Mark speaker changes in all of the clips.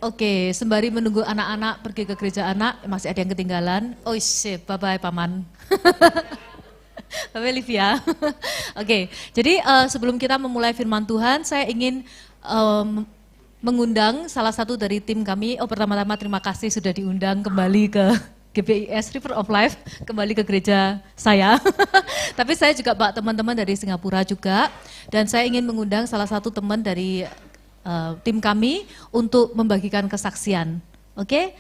Speaker 1: Oke, sembari menunggu anak-anak pergi ke gereja anak, masih ada yang ketinggalan. Oh shit, bye-bye Paman. Bye-bye Livia. Oke, jadi sebelum kita memulai firman Tuhan, saya ingin mengundang salah satu dari tim kami. Pertama-tama terima kasih sudah diundang kembali ke GBIS River of Life, kembali ke gereja saya. Tapi saya juga bawa teman-teman dari Singapura juga, dan saya ingin mengundang salah satu teman dari tim kami untuk membagikan kesaksian. Oke,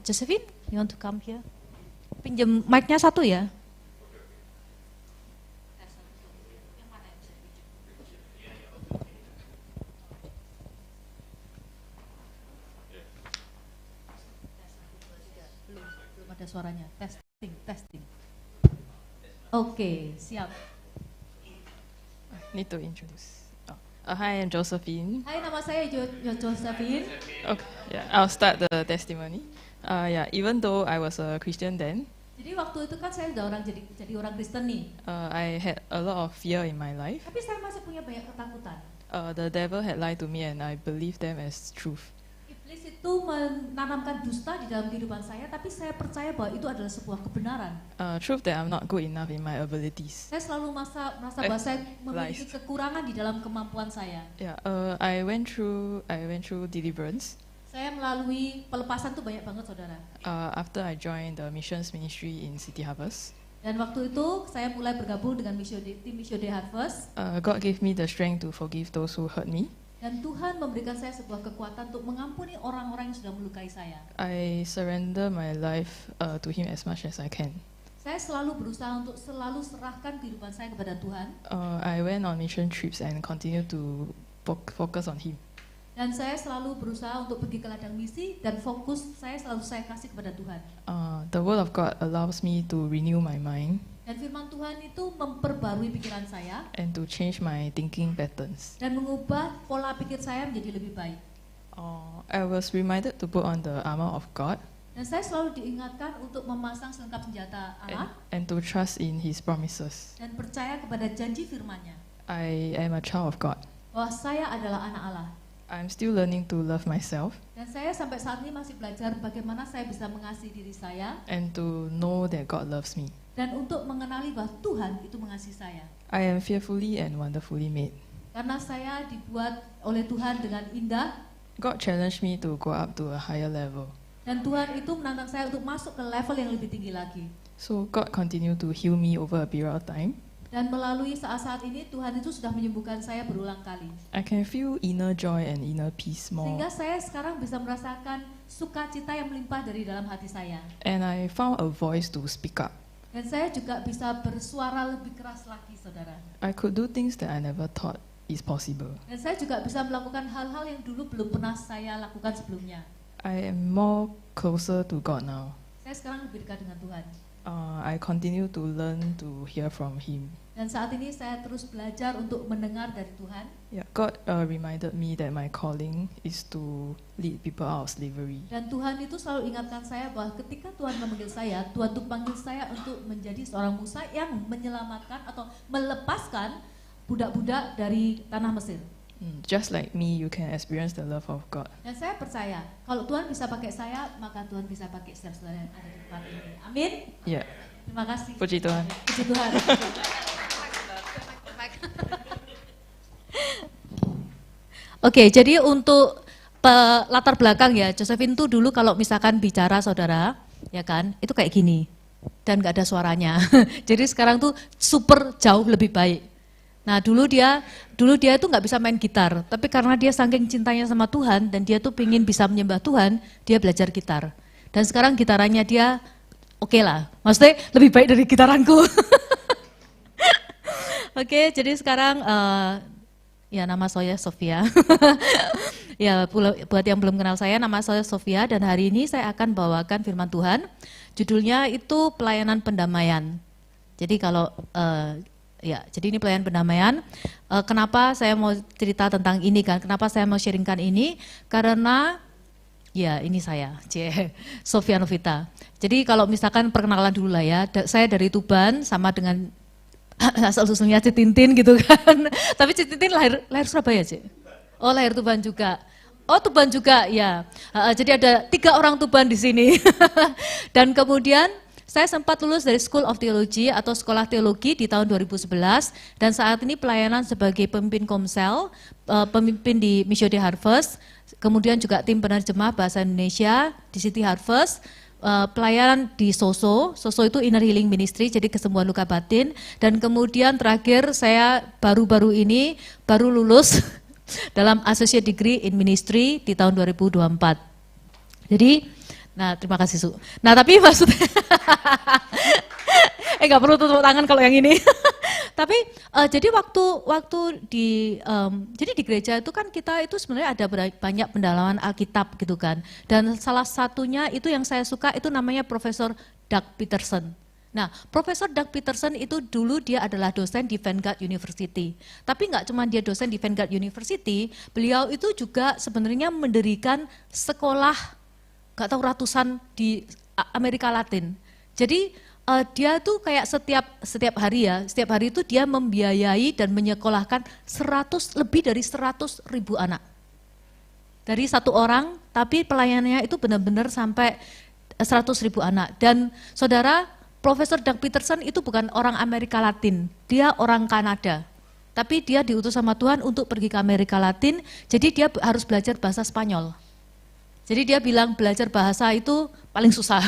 Speaker 1: Josephine, you want to come here? Pinjam mic-nya satu ya. Belum ada suaranya. Testing. Oke, siap.
Speaker 2: Need to introduce. Hi, I'm Josephine.
Speaker 1: Hai, nama saya Josephine.
Speaker 2: Okay, yeah, I'll start the testimony. Even though I was a Christian then,
Speaker 1: Jadi waktu itu kan saya udah jadi orang Kristen nih.
Speaker 2: I had a lot of fear in my life.
Speaker 1: Tapi saya masih punya banyak ketakutan.
Speaker 2: The devil had lied to me and I believed them as truth.
Speaker 1: Iblis itu menanamkan dusta di dalam kehidupan saya, tapi saya percaya bahwa itu adalah sebuah kebenaran.
Speaker 2: Truth that I'm not good enough in my abilities.
Speaker 1: Saya selalu merasa bahwa saya memiliki kekurangan di dalam kemampuan saya.
Speaker 2: Yeah, I went through deliverance.
Speaker 1: Saya melalui pelepasan tuh banyak banget, saudara.
Speaker 2: After I joined the missions ministry in City Harvest.
Speaker 1: Dan waktu itu saya mulai bergabung dengan tim Mission Day Harvest.
Speaker 2: God gave me the strength to forgive those who hurt me.
Speaker 1: Dan Tuhan memberikan saya sebuah kekuatan untuk mengampuni orang-orang yang sudah melukai saya.
Speaker 2: I surrender my life to Him as much as I can.
Speaker 1: Saya selalu berusaha untuk selalu serahkan kehidupan saya kepada Tuhan.
Speaker 2: I went on mission trips and continue to focus on Him.
Speaker 1: Dan saya selalu berusaha untuk pergi ke ladang misi dan fokus saya kasih kepada Tuhan.
Speaker 2: The Word of God allows me to renew my mind.
Speaker 1: Dan firman Tuhan itu memperbarui pikiran saya
Speaker 2: and to change my thinking patterns.
Speaker 1: Dan mengubah pola pikir saya menjadi lebih baik.
Speaker 2: I was reminded to put on the armor of God.
Speaker 1: Dan saya selalu diingatkan untuk memasang selengkap senjata Allah
Speaker 2: and to trust in His promises.
Speaker 1: Dan percaya kepada janji firman-Nya.
Speaker 2: I am a child of God.
Speaker 1: Bahwa saya adalah anak Allah.
Speaker 2: I'm still learning to love myself.
Speaker 1: Dan saya sampai saat ini masih belajar bagaimana saya bisa mengasihi diri saya.
Speaker 2: And to know that God loves me.
Speaker 1: Dan untuk mengenali bahwa Tuhan itu mengasihi saya.
Speaker 2: I am fearfully and wonderfully made.
Speaker 1: Karena saya dibuat oleh Tuhan dengan indah.
Speaker 2: God challenged me to go up to a higher level.
Speaker 1: Dan Tuhan itu menantang saya untuk masuk ke level yang lebih tinggi lagi.
Speaker 2: So God continue to heal me over a period of time.
Speaker 1: Dan melalui saat-saat ini Tuhan itu sudah menyembuhkan saya berulang kali.
Speaker 2: I can feel inner joy and inner peace more.
Speaker 1: Sehingga saya sekarang bisa merasakan sukacita yang melimpah dari dalam hati saya.
Speaker 2: And I found a voice to speak up.
Speaker 1: Dan saya juga bisa bersuara lebih keras lagi, saudara.
Speaker 2: I could do things that I never thought is possible.
Speaker 1: Dan saya juga bisa melakukan hal-hal yang dulu belum pernah saya lakukan sebelumnya.
Speaker 2: I am more closer to God now.
Speaker 1: Saya sekarang lebih dekat dengan Tuhan.
Speaker 2: I continue to learn to hear from Him.
Speaker 1: Dan saat ini saya terus belajar untuk mendengar dari Tuhan.
Speaker 2: Yeah, God reminded me that my calling is to lead people out of slavery.
Speaker 1: Dan Tuhan itu selalu ingatkan saya bahwa ketika Tuhan memanggil saya, Tuhan itu panggil saya untuk menjadi seorang Musa yang menyelamatkan atau melepaskan budak-budak dari tanah Mesir.
Speaker 2: Just like me, you can experience the love of God.
Speaker 1: Dan saya percaya, kalau Tuhan bisa pakai saya, maka Tuhan bisa pakai setiap saudara yang ada di tempat ini. Amin.
Speaker 2: Yeah.
Speaker 1: Terima kasih.
Speaker 2: Puji Tuhan.
Speaker 1: Puji Tuhan. Oke, jadi untuk latar belakang ya, Josephine tuh dulu kalau misalkan bicara saudara, ya kan, itu kayak gini dan nggak ada suaranya. Jadi sekarang tuh super jauh lebih baik. Nah dulu dia tuh nggak bisa main gitar, tapi karena dia saking cintanya sama Tuhan dan dia tuh pingin bisa menyembah Tuhan, dia belajar gitar. Dan sekarang gitarannya dia oke lah, maksudnya lebih baik dari gitaranku. Oke, jadi sekarang ya nama saya Sofia. Ya buat yang belum kenal saya, nama saya Sofia dan hari ini saya akan bawakan firman Tuhan. Judulnya itu pelayanan pendamaian. Jadi kalau jadi ini pelayanan pendamaian. Kenapa saya mau cerita tentang ini kan? Kenapa saya mau sharingkan ini? Karena ya ini saya, Sofia Novita. Jadi kalau misalkan perkenalan dulu lah ya, saya dari Tuban sama dengan asal-usulnya Citintin gitu kan. Tapi Citintin lahir Surabaya, Cik. Oh, lahir Tuban juga. Oh, Tuban juga, ya. Jadi ada 3 orang Tuban di sini. Dan kemudian saya sempat lulus dari School of Theology atau Sekolah Teologi di tahun 2011 dan saat ini pelayanan sebagai pemimpin Komsel, pemimpin di Missio Dei Harvest, kemudian juga tim penerjemah bahasa Indonesia di City Harvest, pelayanan di SOSO itu Inner Healing Ministry, jadi kesembuhan luka batin, dan kemudian terakhir saya baru-baru ini baru lulus dalam Associate Degree in Ministry di tahun 2024. Jadi, nah terima kasih Su. Nah tapi maksudnya, nggak perlu tepuk tangan kalau yang ini. Tapi jadi waktu di jadi di gereja itu kan kita itu sebenarnya ada banyak pendalaman Alkitab gitu kan. Dan salah satunya itu yang saya suka itu namanya Profesor Doug Peterson. Nah, Profesor Doug Peterson itu dulu dia adalah dosen di Vanguard University. Tapi nggak cuma dia dosen di Vanguard University, beliau itu juga sebenarnya mendirikan sekolah, nggak tahu ratusan di Amerika Latin. Jadi dia tuh kayak setiap hari itu dia membiayai dan menyekolahkan lebih dari 100.000 anak. Dari satu orang, tapi pelayanannya itu benar-benar sampai 100.000 anak. Dan saudara, Profesor Doug Peterson itu bukan orang Amerika Latin, dia orang Kanada. Tapi dia diutus sama Tuhan untuk pergi ke Amerika Latin, jadi dia harus belajar bahasa Spanyol. Jadi dia bilang belajar bahasa itu paling susah.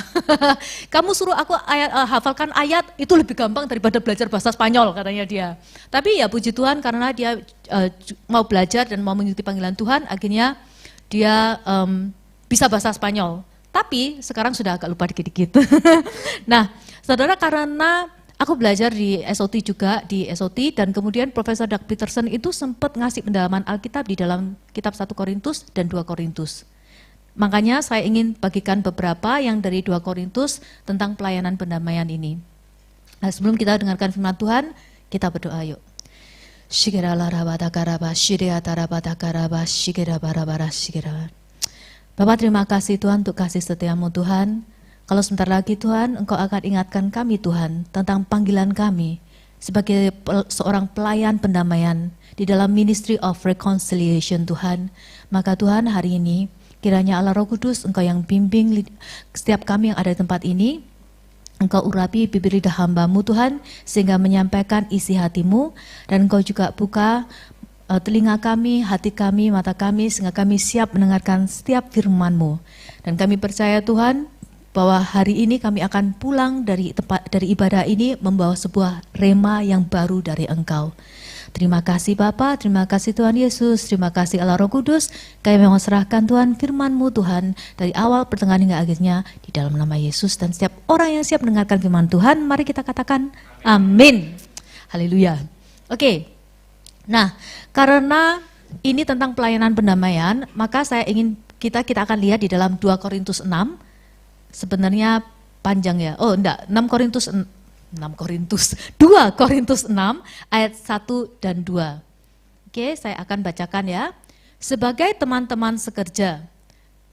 Speaker 1: Kamu suruh aku hafalkan ayat, itu lebih gampang daripada belajar bahasa Spanyol, katanya dia. Tapi ya puji Tuhan karena dia mau belajar dan mau mengikuti panggilan Tuhan, akhirnya dia bisa bahasa Spanyol. Tapi sekarang sudah agak lupa dikit-dikit. Nah, saudara, karena aku belajar di SOT juga, di SOT, dan kemudian Profesor Doug Peterson itu sempat ngasih pendalaman Alkitab di dalam kitab 1 Korintus dan 2 Korintus. Makanya saya ingin bagikan beberapa yang dari 2 Korintus tentang pelayanan pendamaian ini. Nah, sebelum kita dengarkan firman Tuhan, kita berdoa yuk. Bapak, terima kasih Tuhan untuk kasih setiamu Tuhan. Kalau sebentar lagi Tuhan, Engkau akan ingatkan kami Tuhan tentang panggilan kami sebagai seorang pelayan pendamaian di dalam Ministry of Reconciliation Tuhan. Maka Tuhan, hari ini kiranya Allah Roh Kudus Engkau yang bimbing setiap kami yang ada di tempat ini. Engkau urapi bibir lidah hamba-Mu Tuhan sehingga menyampaikan isi hati-Mu, dan Engkau juga buka telinga kami, hati kami, mata kami, sehingga kami siap mendengarkan setiap firman-Mu. Dan kami percaya Tuhan, bahwa hari ini kami akan pulang dari ibadah ini membawa sebuah rema yang baru dari Engkau. Terima kasih Bapa, terima kasih Tuhan Yesus, terima kasih Allah Roh Kudus. Kami memang serahkan Tuhan firman-Mu Tuhan dari awal, pertengahan hingga akhirnya di dalam nama Yesus. Dan setiap orang yang siap mendengarkan firman Tuhan, mari kita katakan amin. Haleluya. Oke. Nah, karena ini tentang pelayanan pendamaian, maka saya ingin kita akan lihat di dalam 2 Korintus 6. Sebenarnya panjang ya. Oh, enggak, 2 Korintus 6 ayat 1 dan 2. Oke, saya akan bacakan ya. Sebagai teman-teman sekerja,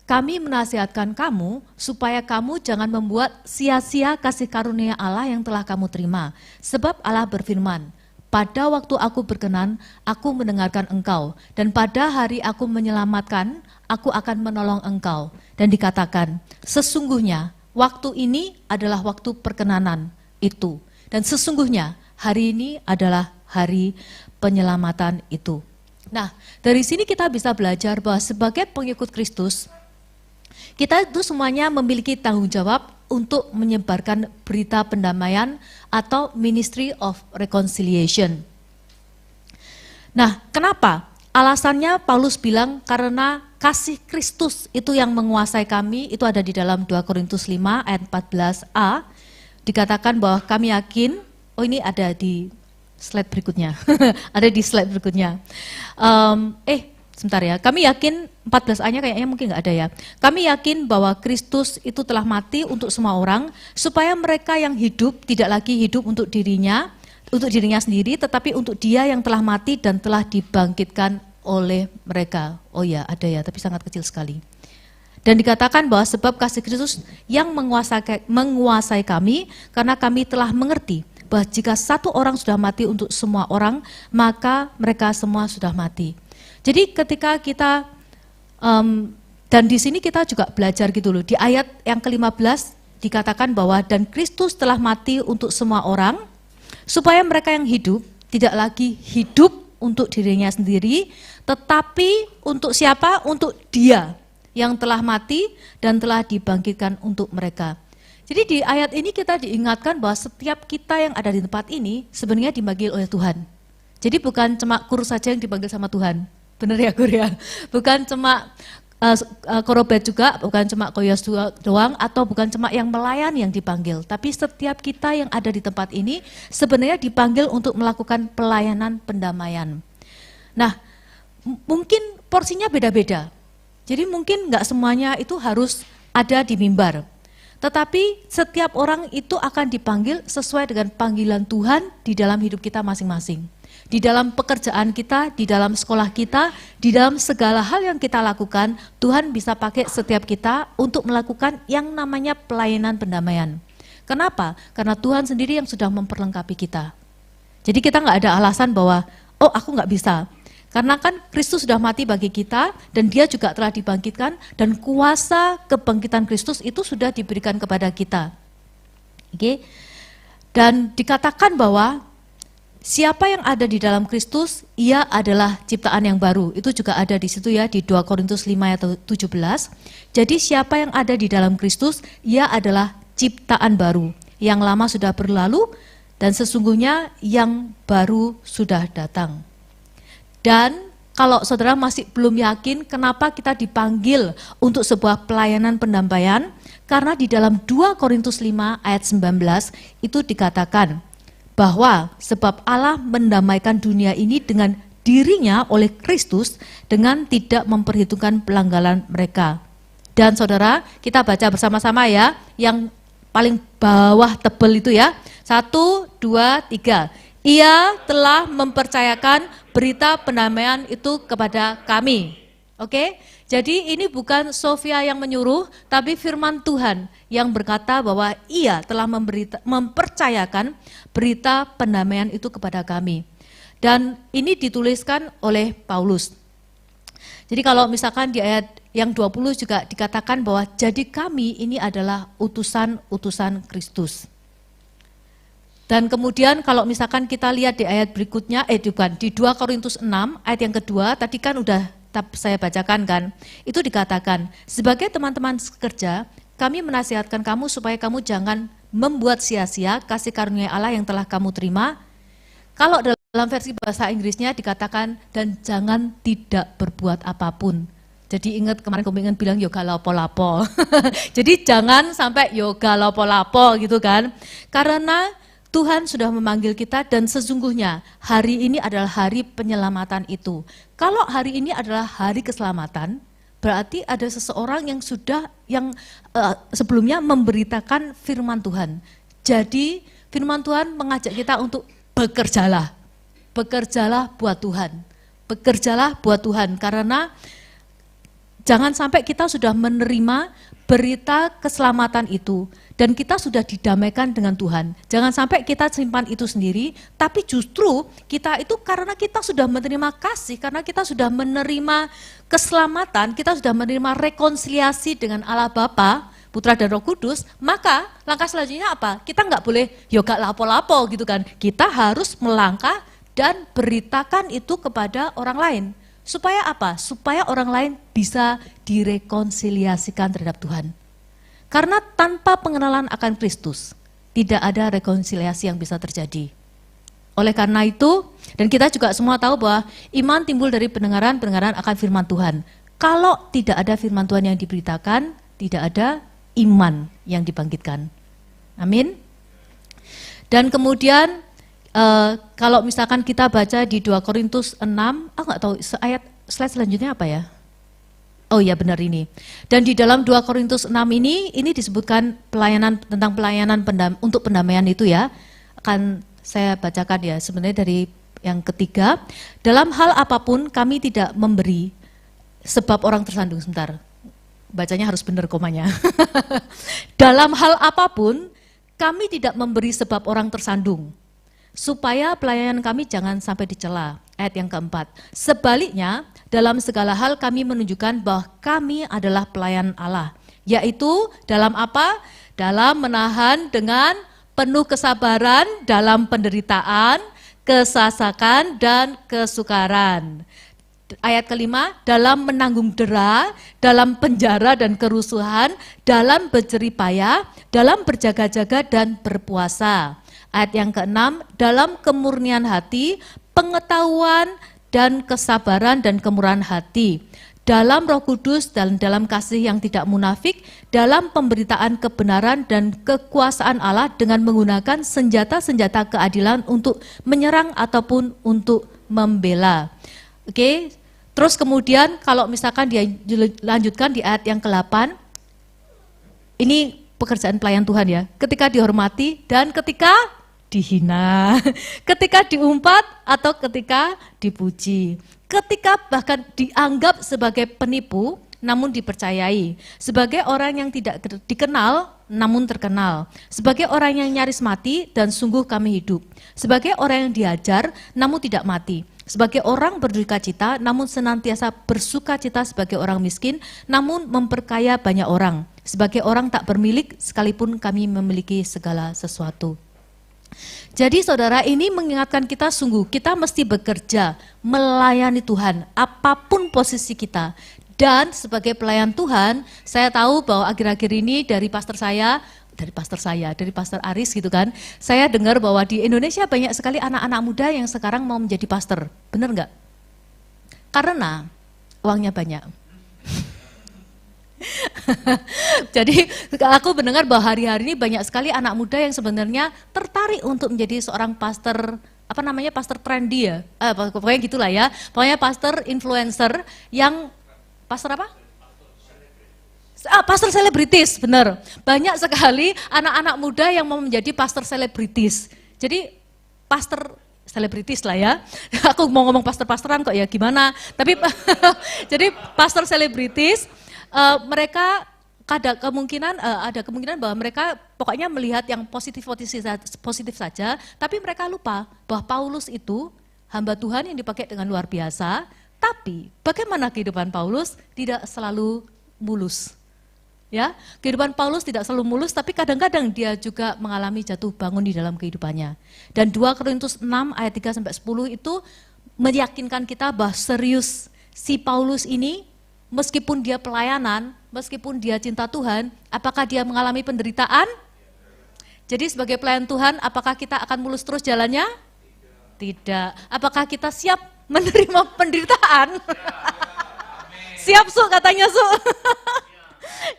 Speaker 1: kami menasihatkan kamu supaya kamu jangan membuat sia-sia kasih karunia Allah yang telah kamu terima. Sebab Allah berfirman, pada waktu aku berkenan, aku mendengarkan engkau, dan pada hari aku menyelamatkan, aku akan menolong engkau. Dan dikatakan, sesungguhnya waktu ini adalah waktu perkenanan itu, dan sesungguhnya hari ini adalah hari penyelamatan itu. Nah, dari sini kita bisa belajar bahwa sebagai pengikut Kristus, kita itu semuanya memiliki tanggung jawab untuk menyebarkan berita pendamaian atau Ministry of Reconciliation. Nah, kenapa? Alasannya Paulus bilang karena kasih Kristus itu yang menguasai kami, itu ada di dalam 2 Korintus 5 ayat 14a, dikatakan bahwa kami yakin, oh ini ada di slide berikutnya, ada di slide berikutnya. Sebentar ya, kami yakin 14a-nya kayaknya mungkin nggak ada ya. Kami yakin bahwa Kristus itu telah mati untuk semua orang, supaya mereka yang hidup tidak lagi hidup untuk dirinya sendiri, tetapi untuk Dia yang telah mati dan telah dibangkitkan oleh mereka. Oh ya, ada ya, tapi sangat kecil sekali. Dan dikatakan bahwa sebab kasih Kristus yang menguasai kami, karena kami telah mengerti bahwa jika satu orang sudah mati untuk semua orang, maka mereka semua sudah mati. Jadi ketika kita Dan di sini kita juga belajar gitu loh. Di ayat yang ke-15 dikatakan bahwa dan Kristus telah mati untuk semua orang, supaya mereka yang hidup tidak lagi hidup untuk dirinya sendiri, tetapi untuk siapa? Untuk Dia yang telah mati dan telah dibangkitkan untuk mereka. Jadi di ayat ini kita diingatkan bahwa setiap kita yang ada di tempat ini sebenarnya dipanggil oleh Tuhan. Jadi bukan cuma Kur saja yang dipanggil sama Tuhan. Benar ya Kur ya? Bukan cuma Korobet juga, bukan cuma Koyos doang, atau bukan cuma yang melayani yang dipanggil. Tapi setiap kita yang ada di tempat ini sebenarnya dipanggil untuk melakukan pelayanan pendamaian. Nah, mungkin porsinya beda-beda. Jadi mungkin nggak semuanya itu harus ada di mimbar. Tetapi setiap orang itu akan dipanggil sesuai dengan panggilan Tuhan di dalam hidup kita masing-masing. Di dalam pekerjaan kita, di dalam sekolah kita, di dalam segala hal yang kita lakukan, Tuhan bisa pakai setiap kita untuk melakukan yang namanya pelayanan pendamaian. Kenapa? Karena Tuhan sendiri yang sudah memperlengkapi kita. Jadi kita nggak ada alasan bahwa, oh aku nggak bisa. Karena kan Kristus sudah mati bagi kita dan Dia juga telah dibangkitkan dan kuasa kebangkitan Kristus itu sudah diberikan kepada kita. Oke. Dan dikatakan bahwa siapa yang ada di dalam Kristus, ia adalah ciptaan yang baru. Itu juga ada di situ ya, di 2 Korintus 5 ayat 17. Jadi siapa yang ada di dalam Kristus, ia adalah ciptaan baru. Yang lama sudah berlalu dan sesungguhnya yang baru sudah datang. Dan kalau saudara masih belum yakin kenapa kita dipanggil untuk sebuah pelayanan pendamaian, karena di dalam 2 Korintus 5 ayat 19 itu dikatakan bahwa sebab Allah mendamaikan dunia ini dengan dirinya oleh Kristus dengan tidak memperhitungkan pelanggaran mereka. Dan saudara, kita baca bersama-sama ya, yang paling bawah tebel itu ya. 1, 2, 3. Ia telah mempercayakan berita pendamaian itu kepada kami. Oke? Jadi ini bukan Sofia yang menyuruh, tapi firman Tuhan yang berkata bahwa ia telah mempercayakan berita pendamaian itu kepada kami. Dan ini dituliskan oleh Paulus. Jadi kalau misalkan di ayat yang 20 juga dikatakan bahwa jadi kami ini adalah utusan-utusan Kristus. Dan kemudian kalau misalkan kita lihat di ayat berikutnya, di 2 Korintus 6 ayat yang kedua, tadi kan udah saya bacakan kan, itu dikatakan, sebagai teman-teman sekerja, kami menasihatkan kamu supaya kamu jangan membuat sia-sia kasih karunia Allah yang telah kamu terima. Kalau dalam versi bahasa Inggrisnya dikatakan, dan jangan tidak berbuat apapun. Jadi ingat kemarin kamu bilang yoga lapo-lapo. Jadi jangan sampai yoga lapo-lapo gitu kan. Karena Tuhan sudah memanggil kita dan sesungguhnya hari ini adalah hari penyelamatan itu. Kalau hari ini adalah hari keselamatan, berarti ada seseorang yang sebelumnya memberitakan firman Tuhan. Jadi firman Tuhan mengajak kita untuk bekerjalah. Bekerjalah buat Tuhan. Bekerjalah buat Tuhan karena jangan sampai kita sudah menerima berita keselamatan itu dan kita sudah didamaikan dengan Tuhan. Jangan sampai kita simpan itu sendiri, tapi justru kita itu karena kita sudah menerima kasih, karena kita sudah menerima keselamatan, kita sudah menerima rekonsiliasi dengan Allah Bapa, Putra dan Roh Kudus, maka langkah selanjutnya apa? Kita nggak boleh yoga lapo-lapo gitu kan. Kita harus melangkah dan beritakan itu kepada orang lain. Supaya apa? Supaya orang lain bisa direkonsiliasikan terhadap Tuhan. Karena tanpa pengenalan akan Kristus, tidak ada rekonsiliasi yang bisa terjadi. Oleh karena itu, dan kita juga semua tahu bahwa iman timbul dari pendengaran akan firman Tuhan. Kalau tidak ada firman Tuhan yang diberitakan, tidak ada iman yang dibangkitkan. Amin. Dan kemudian kalau misalkan kita baca di 2 Korintus 6, aku nggak tahu slide selanjutnya apa ya? Oh ya benar ini. Dan di dalam 2 Korintus 6 ini disebutkan tentang pelayanan untuk pendamaian itu ya. Akan saya bacakan ya sebenarnya dari yang ketiga. Dalam hal apapun kami tidak memberi sebab orang tersandung. Sebentar, bacanya harus benar komanya. Dalam hal apapun kami tidak memberi sebab orang tersandung, supaya pelayanan kami jangan sampai dicela. Ayat yang keempat. Sebaliknya, dalam segala hal kami menunjukkan bahwa kami adalah pelayan Allah. Yaitu dalam apa? Dalam menahan dengan penuh kesabaran dalam penderitaan, kesasakan, dan kesukaran. Ayat kelima, dalam menanggung dera, dalam penjara dan kerusuhan, dalam berjerih payah, dalam berjaga-jaga dan berpuasa. Ayat yang keenam, dalam kemurnian hati, pengetahuan dan kesabaran dan kemurahan hati, dalam Roh Kudus dan dalam kasih yang tidak munafik, dalam pemberitaan kebenaran dan kekuasaan Allah dengan menggunakan senjata-senjata keadilan untuk menyerang ataupun untuk membela. Oke, terus kemudian kalau misalkan dia lanjutkan di ayat yang ke-8, ini pekerjaan pelayan Tuhan ya, ketika dihormati dan ketika dihina, ketika diumpat atau ketika dipuji, ketika bahkan dianggap sebagai penipu namun dipercayai, sebagai orang yang tidak dikenal namun terkenal, sebagai orang yang nyaris mati dan sungguh kami hidup, sebagai orang yang diajar namun tidak mati, sebagai orang berduka cita namun senantiasa bersuka cita, sebagai orang miskin namun memperkaya banyak orang, sebagai orang tak bermilik sekalipun kami memiliki segala sesuatu. Jadi saudara, ini mengingatkan kita sungguh kita mesti bekerja melayani Tuhan apapun posisi kita. Dan sebagai pelayan Tuhan, saya tahu bahwa akhir-akhir ini dari pastor Aris gitu kan, saya dengar bahwa di Indonesia banyak sekali anak-anak muda yang sekarang mau menjadi pastor. Benar nggak? Karena uangnya banyak. Jadi aku mendengar bahwa hari-hari ini banyak sekali anak muda yang sebenarnya tertarik untuk menjadi seorang pastor, pastor trendy ya, pokoknya gitulah ya, pokoknya pastor influencer yang, pastor apa? Pastor selebritis, benar. Banyak sekali anak-anak muda yang mau menjadi pastor selebritis. Jadi pastor selebritis lah ya, aku mau ngomong pastor-pastoran kok ya gimana, tapi jadi pastor selebritis. Mereka ada kemungkinan bahwa mereka pokoknya melihat yang positif saja, tapi mereka lupa bahwa Paulus itu hamba Tuhan yang dipakai dengan luar biasa, tapi bagaimana kehidupan Paulus tidak selalu mulus. Ya, kehidupan Paulus tidak selalu mulus, tapi kadang-kadang dia juga mengalami jatuh bangun di dalam kehidupannya. Dan 2 Korintus 6 ayat 3 sampai 10 itu meyakinkan kita bahwa serius si Paulus ini, meskipun dia pelayanan, meskipun dia cinta Tuhan, apakah dia mengalami penderitaan? Jadi sebagai pelayan Tuhan, apakah kita akan mulus terus jalannya? Tidak. Apakah kita siap menerima penderitaan? Siap Su, katanya Su.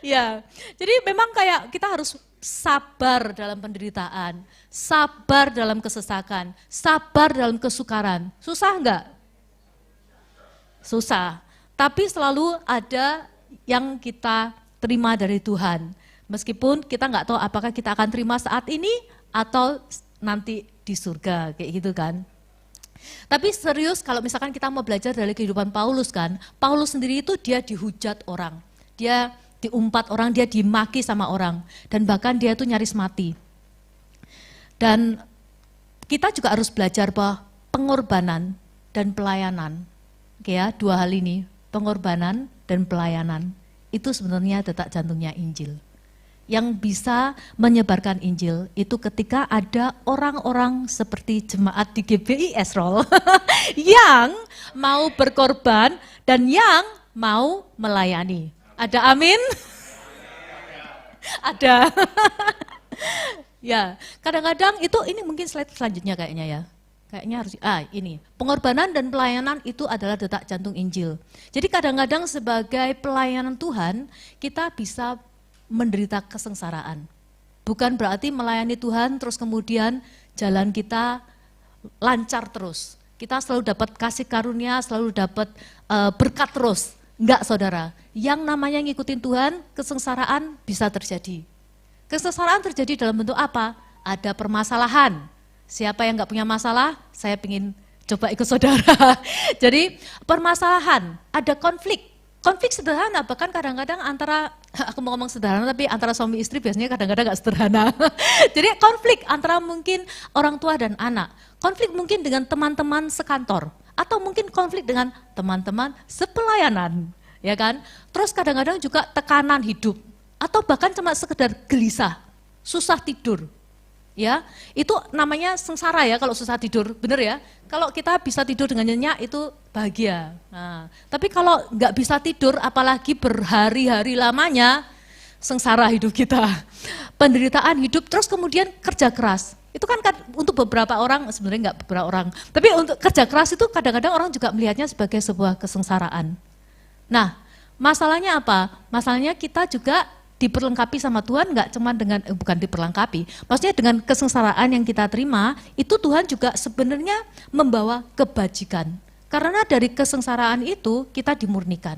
Speaker 1: Ya, jadi memang kayak kita harus sabar dalam penderitaan, sabar dalam kesesakan, sabar dalam kesukaran. Susah enggak? Susah. Tapi selalu ada yang kita terima dari Tuhan. Meskipun kita nggak tahu apakah kita akan terima saat ini atau nanti di surga, kayak gitu kan. Tapi serius kalau misalkan kita mau belajar dari kehidupan Paulus kan, Paulus sendiri itu dia dihujat orang, dia diumpat orang, dia dimaki sama orang, dan bahkan dia itu nyaris mati. Dan kita juga harus belajar bahwa pengorbanan dan pelayanan, ya, dua hal ini, pengorbanan dan pelayanan, itu sebenarnya detak jantungnya Injil. Yang bisa menyebarkan Injil itu ketika ada orang-orang seperti jemaat di GBI Esrol yang mau berkorban dan yang mau melayani. Ada amin? Ada. Ya, kadang-kadang itu ini mungkin slide selanjutnya kayaknya ya. Kayaknya harus ini. Pengorbanan dan pelayanan itu adalah detak jantung Injil. Jadi kadang-kadang sebagai pelayanan Tuhan, kita bisa menderita kesengsaraan. Bukan berarti melayani Tuhan terus kemudian jalan kita lancar terus. Kita selalu dapat kasih karunia, selalu dapat berkat terus. Enggak saudara, yang namanya ngikutin Tuhan, kesengsaraan bisa terjadi. Kesengsaraan terjadi dalam bentuk apa? Ada permasalahan. Siapa yang enggak punya masalah, saya ingin coba ikut saudara. Jadi permasalahan, ada konflik. Konflik sederhana, bahkan kadang-kadang antara, aku mau ngomong sederhana tapi antara suami istri biasanya kadang-kadang enggak sederhana. Jadi konflik antara mungkin orang tua dan anak. Konflik mungkin dengan teman-teman sekantor. atau mungkin konflik dengan teman-teman sepelayanan, ya kan? Terus kadang-kadang juga tekanan hidup, atau bahkan cuma sekedar gelisah, susah tidur. Ya, itu namanya sengsara ya kalau susah tidur, bener ya? Kalau kita bisa tidur dengan nyenyak itu bahagia. Nah, tapi kalau nggak bisa tidur, apalagi berhari-hari lamanya, sengsara hidup kita. Penderitaan hidup, terus kemudian kerja keras. Itu kan untuk beberapa orang, sebenarnya nggak beberapa orang, tapi untuk kerja keras itu kadang-kadang orang juga melihatnya sebagai sebuah kesengsaraan. Nah, masalahnya apa? Masalahnya kita juga diperlengkapi sama Tuhan, nggak cuma dengan, bukan diperlengkapi, maksudnya dengan kesengsaraan yang kita terima, itu Tuhan juga sebenarnya membawa kebajikan. Karena dari kesengsaraan itu kita dimurnikan,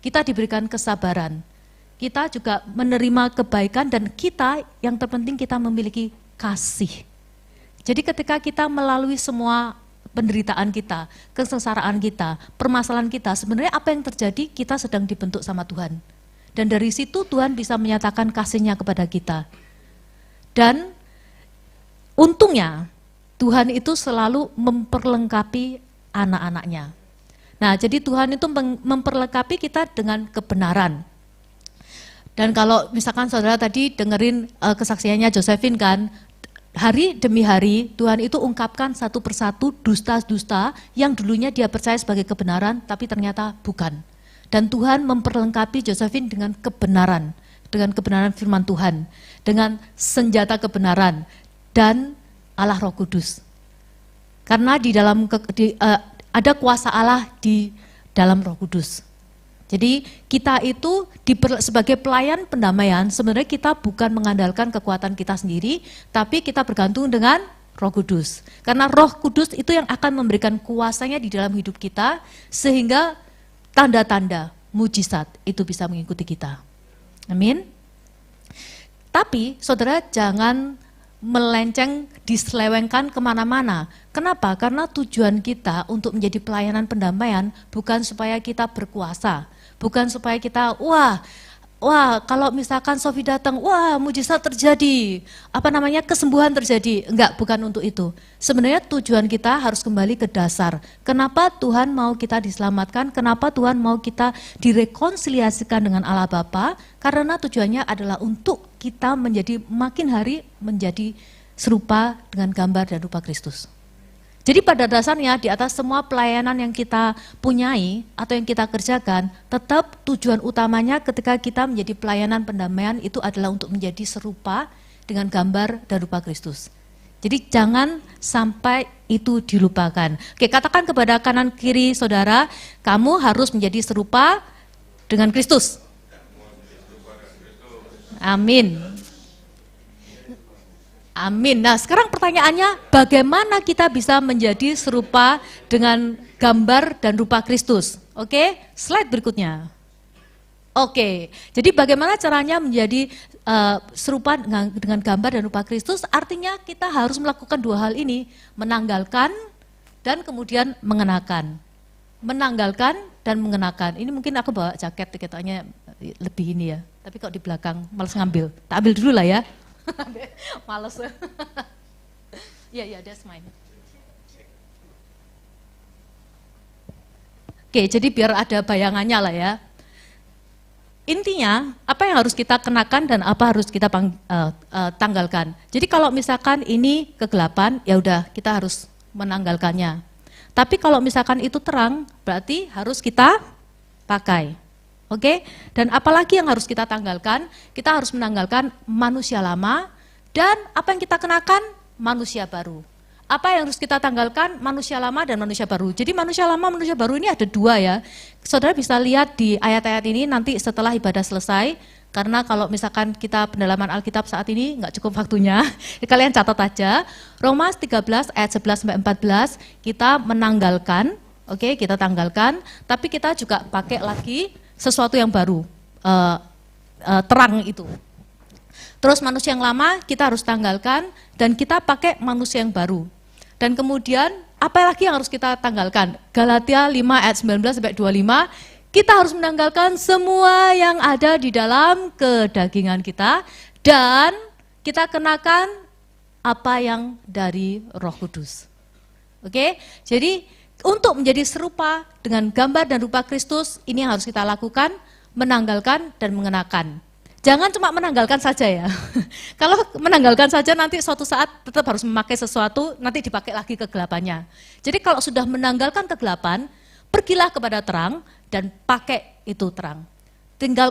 Speaker 1: kita diberikan kesabaran, kita juga menerima kebaikan, dan kita yang terpenting kita memiliki kasih. Jadi ketika kita melalui semua penderitaan kita, kesengsaraan kita, permasalahan kita, sebenarnya apa yang terjadi, kita sedang dibentuk sama Tuhan. Dan dari situ Tuhan bisa menyatakan kasih-Nya kepada kita. Dan untungnya Tuhan itu selalu memperlengkapi anak-anaknya. Nah, jadi Tuhan itu memperlengkapi kita dengan kebenaran. Dan kalau misalkan saudara tadi dengerin kesaksiannya Josephine kan, hari demi hari Tuhan itu ungkapkan satu persatu dusta-dusta yang dulunya dia percaya sebagai kebenaran, tapi ternyata bukan. Dan Tuhan memperlengkapi Josephine dengan kebenaran firman Tuhan, dengan senjata kebenaran, dan Allah Roh Kudus. Karena di dalam ada kuasa Allah di dalam Roh Kudus. Jadi kita itu sebagai pelayan pendamaian, sebenarnya kita bukan mengandalkan kekuatan kita sendiri, tapi kita bergantung dengan Roh Kudus. Karena Roh Kudus itu yang akan memberikan kuasanya di dalam hidup kita, sehingga tanda-tanda, mujizat itu bisa mengikuti kita. Amin. Tapi saudara jangan melenceng, diselewengkan kemana-mana. Kenapa? Karena tujuan kita untuk menjadi pelayanan pendamaian bukan supaya kita berkuasa, bukan supaya kita, wah kalau misalkan Sofi datang, wah mujizat terjadi, kesembuhan terjadi. Enggak, bukan untuk itu. Sebenarnya tujuan kita harus kembali ke dasar. Kenapa Tuhan mau kita diselamatkan? Kenapa Tuhan mau kita direkonsiliasikan dengan Allah Bapa? Karena tujuannya adalah untuk kita menjadi makin hari menjadi serupa dengan gambar dan rupa Kristus. Jadi pada dasarnya di atas semua pelayanan yang kita punyai atau yang kita kerjakan, tetap tujuan utamanya ketika kita menjadi pelayanan pendamaian itu adalah untuk menjadi serupa dengan gambar dan rupa Kristus. Jadi jangan sampai itu dilupakan. Oke, katakan kepada kanan kiri saudara, kamu harus menjadi serupa dengan Kristus. Amin. Amin. Nah sekarang pertanyaannya, bagaimana kita bisa menjadi serupa dengan gambar dan rupa Kristus? Oke, slide berikutnya. Oke, jadi bagaimana caranya menjadi serupa dengan gambar dan rupa Kristus? Artinya kita harus melakukan dua hal ini, menanggalkan dan kemudian mengenakan. Menanggalkan dan mengenakan. Ini mungkin aku bawa jaket, tiketnya lebih ini ya. Tapi kalau di belakang males ngambil, tak ambil dulu lah ya. Males. Ya, that's mine. Oke, jadi biar ada bayangannya lah ya. Intinya, apa yang harus kita kenakan dan apa harus kita tanggalkan. Jadi kalau misalkan ini kegelapan, ya udah kita harus menanggalkannya. Tapi kalau misalkan itu terang, berarti harus kita pakai. Oke, dan apalagi yang harus kita tanggalkan? Kita harus menanggalkan manusia lama, dan apa yang kita kenakan? Manusia baru. Apa yang harus kita tanggalkan? Manusia lama dan manusia baru. Jadi manusia lama, manusia baru ini ada dua ya. Saudara bisa lihat di ayat-ayat ini nanti setelah ibadah selesai, karena kalau misalkan kita pendalaman Alkitab saat ini nggak cukup waktunya, kalian catat aja. Roma 13 ayat 11-14 kita menanggalkan, oke, kita tanggalkan, tapi kita juga pakai lagi sesuatu yang baru, terang itu. Terus manusia yang lama kita harus tanggalkan dan kita pakai manusia yang baru. Dan kemudian apa lagi yang harus kita tanggalkan? Galatia 5 ayat 19-25, kita harus menanggalkan semua yang ada di dalam kedagingan kita dan kita kenakan apa yang dari Roh Kudus. Oke? Jadi untuk menjadi serupa dengan gambar dan rupa Kristus, ini yang harus kita lakukan, menanggalkan dan mengenakan. Jangan cuma menanggalkan saja ya. Kalau menanggalkan saja nanti suatu saat tetap harus memakai sesuatu, nanti dipakai lagi kegelapannya. Jadi kalau sudah menanggalkan kegelapan, pergilah kepada terang dan pakai itu terang.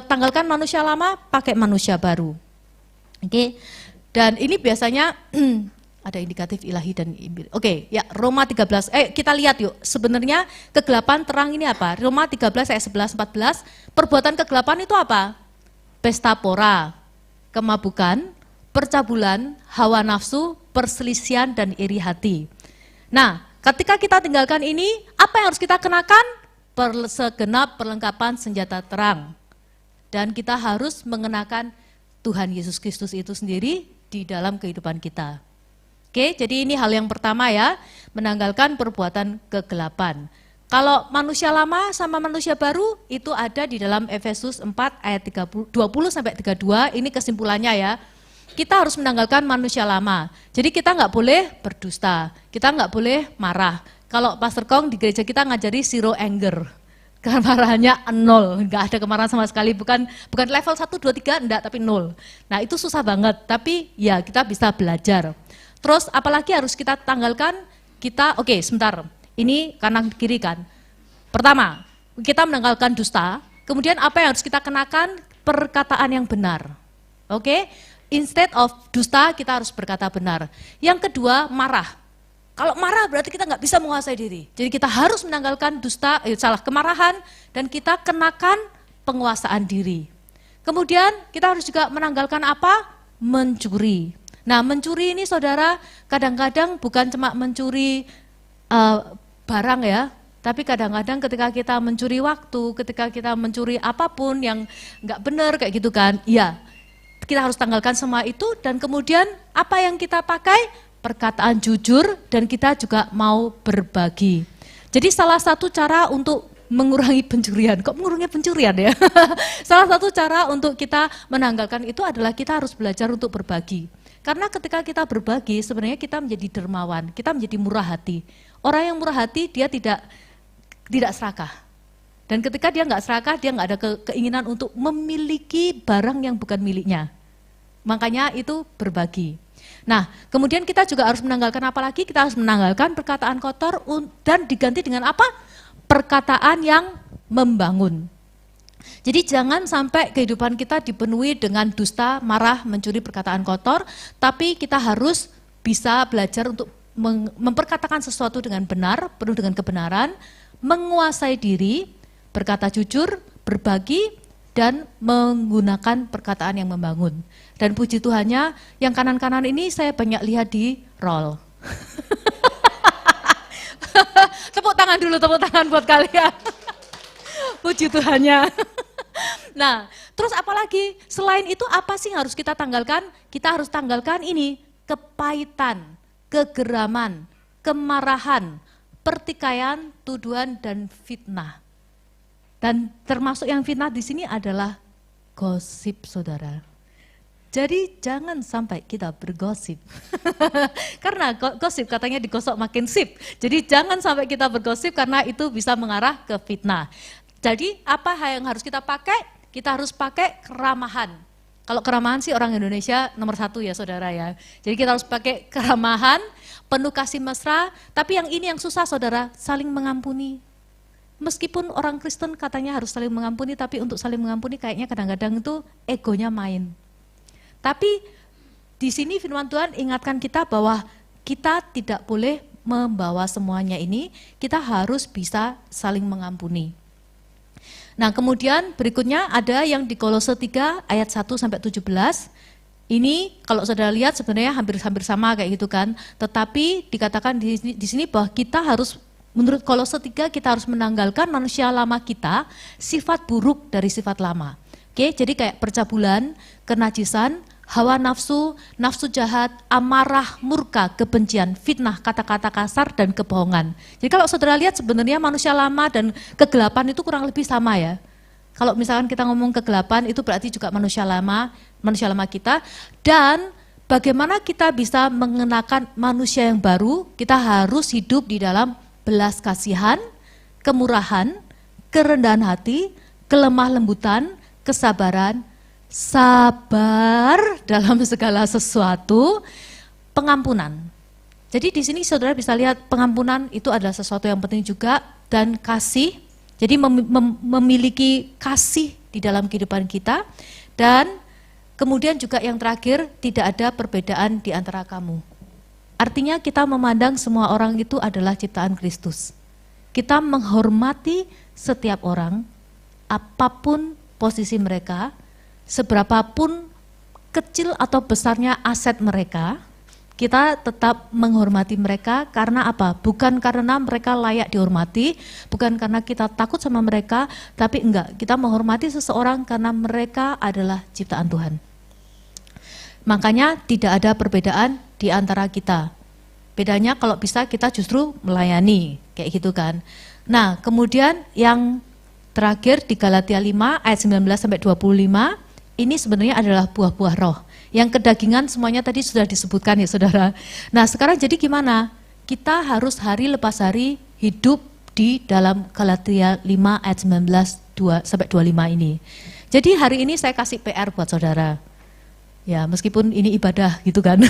Speaker 1: Tanggalkan manusia lama, pakai manusia baru. Oke. Dan ini biasanya ada indikatif ilahi dan oke, ya Roma 13. Kita lihat yuk. Sebenarnya kegelapan terang ini apa? Roma 13 ayat 11 14. Perbuatan kegelapan itu apa? Pesta pora, kemabukan, percabulan, hawa nafsu, perselisihan dan iri hati. Nah, ketika kita tinggalkan ini, apa yang harus kita kenakan? Segenap perlengkapan senjata terang. Dan kita harus mengenakan Tuhan Yesus Kristus itu sendiri di dalam kehidupan kita. Oke, jadi ini hal yang pertama ya, menanggalkan perbuatan kegelapan. Kalau manusia lama sama manusia baru itu ada di dalam Efesus 4 ayat 20 sampai 32, ini kesimpulannya ya. Kita harus menanggalkan manusia lama. Jadi kita nggak boleh berdusta, kita nggak boleh marah. Kalau Pastor Kong di gereja kita ngajari zero anger. Kemarahannya 0, nggak ada kemarahan sama sekali, bukan level 1, 2, 3, enggak, tapi 0. Nah itu susah banget, tapi ya kita bisa belajar. Terus apalagi harus kita tanggalkan, oke sebentar, ini kanan kiri kan. Pertama, kita menanggalkan dusta, kemudian apa yang harus kita kenakan? Perkataan yang benar. Oke, instead of dusta kita harus berkata benar. Yang kedua, marah. Kalau marah berarti kita nggak bisa menguasai diri. Jadi kita harus menanggalkan kemarahan dan kita kenakan penguasaan diri. Kemudian kita harus juga menanggalkan apa? Mencuri. Nah mencuri ini saudara kadang-kadang bukan cuma mencuri barang ya, tapi kadang-kadang ketika kita mencuri waktu, ketika kita mencuri apapun yang nggak benar kayak gitu kan, ya kita harus tanggalkan semua itu dan kemudian apa yang kita pakai? Perkataan jujur dan kita juga mau berbagi. Jadi salah satu cara untuk mengurangi pencurian, kok mengurangi pencurian ya? Salah satu cara untuk kita menanggalkan itu adalah kita harus belajar untuk berbagi. Karena ketika kita berbagi sebenarnya kita menjadi dermawan, kita menjadi murah hati. Orang yang murah hati dia tidak serakah. Dan ketika dia nggak serakah, dia nggak ada keinginan untuk memiliki barang yang bukan miliknya. Makanya itu berbagi. Nah, kemudian kita juga harus menanggalkan apa lagi? Kita harus menanggalkan perkataan kotor dan diganti dengan apa? Perkataan yang membangun. Jadi jangan sampai kehidupan kita dipenuhi dengan dusta, marah, mencuri perkataan kotor, tapi kita harus bisa belajar untuk memperkatakan sesuatu dengan benar, penuh dengan kebenaran, menguasai diri, berkata jujur, berbagi, dan menggunakan perkataan yang membangun. Dan puji Tuhannya, yang kanan-kanan ini saya banyak lihat di roll. Tepuk tangan dulu, tepuk tangan buat kalian. Puji Tuhannya. Nah, terus apalagi? Selain itu apa sih yang harus kita tanggalkan? Kita harus tanggalkan ini, kepahitan, kegeraman, kemarahan, pertikaian, tuduhan, dan fitnah. Dan termasuk yang fitnah di sini adalah gosip, saudara. Jadi jangan sampai kita bergosip. Karena gosip katanya digosok makin sip. Jadi jangan sampai kita bergosip karena itu bisa mengarah ke fitnah. Jadi apa yang harus kita pakai? Kita harus pakai keramahan. Kalau keramahan sih orang Indonesia nomor 1 ya saudara ya. Jadi kita harus pakai keramahan, penuh kasih mesra. Tapi yang ini yang susah saudara, saling mengampuni. Meskipun orang Kristen katanya harus saling mengampuni, tapi untuk saling mengampuni kayaknya kadang-kadang itu egonya main. Tapi di sini firman Tuhan ingatkan kita bahwa kita tidak boleh membawa semuanya ini, kita harus bisa saling mengampuni. Nah kemudian berikutnya ada yang di Kolose 3 ayat 1 sampai 17. Ini kalau saudara lihat sebenarnya hampir-hampir sama kayak gitu kan, tetapi dikatakan di sini bahwa kita harus, menurut Kolose 3 kita harus menanggalkan manusia lama kita, sifat buruk dari sifat lama. Oke, jadi kayak percabulan, kenajisan, hawa nafsu, nafsu jahat, amarah, murka, kebencian, fitnah, kata-kata kasar, dan kebohongan. Jadi kalau saudara lihat sebenarnya manusia lama dan kegelapan itu kurang lebih sama ya. Kalau misalkan kita ngomong kegelapan itu berarti juga manusia lama kita. Dan bagaimana kita bisa mengenakan manusia yang baru, kita harus hidup di dalam belas kasihan, kemurahan, kerendahan hati, kelemah lembutan, kesabaran, sabar dalam segala sesuatu, pengampunan. Jadi di sini saudara bisa lihat pengampunan itu adalah sesuatu yang penting juga, dan kasih. Jadi memiliki kasih di dalam kehidupan kita, dan kemudian juga yang terakhir, tidak ada perbedaan di antara kamu. Artinya kita memandang semua orang itu adalah ciptaan Kristus. Kita menghormati setiap orang, apapun posisi mereka, seberapapun kecil atau besarnya aset mereka, kita tetap menghormati mereka. Karena apa? Bukan karena mereka layak dihormati, bukan karena kita takut sama mereka, tapi enggak, kita menghormati seseorang karena mereka adalah ciptaan Tuhan. Makanya tidak ada perbedaan di antara kita. Bedanya kalau bisa kita justru melayani, kayak gitu kan. Nah, kemudian yang terakhir di Galatia 5 ayat 19-25, ini sebenarnya adalah buah-buah roh. Yang kedagingan semuanya tadi sudah disebutkan ya saudara. Nah sekarang jadi gimana? Kita harus hari lepas hari hidup di dalam Galatia 5 ayat 19-25 ini. Jadi hari ini saya kasih PR buat saudara. Ya meskipun ini ibadah gitu kan.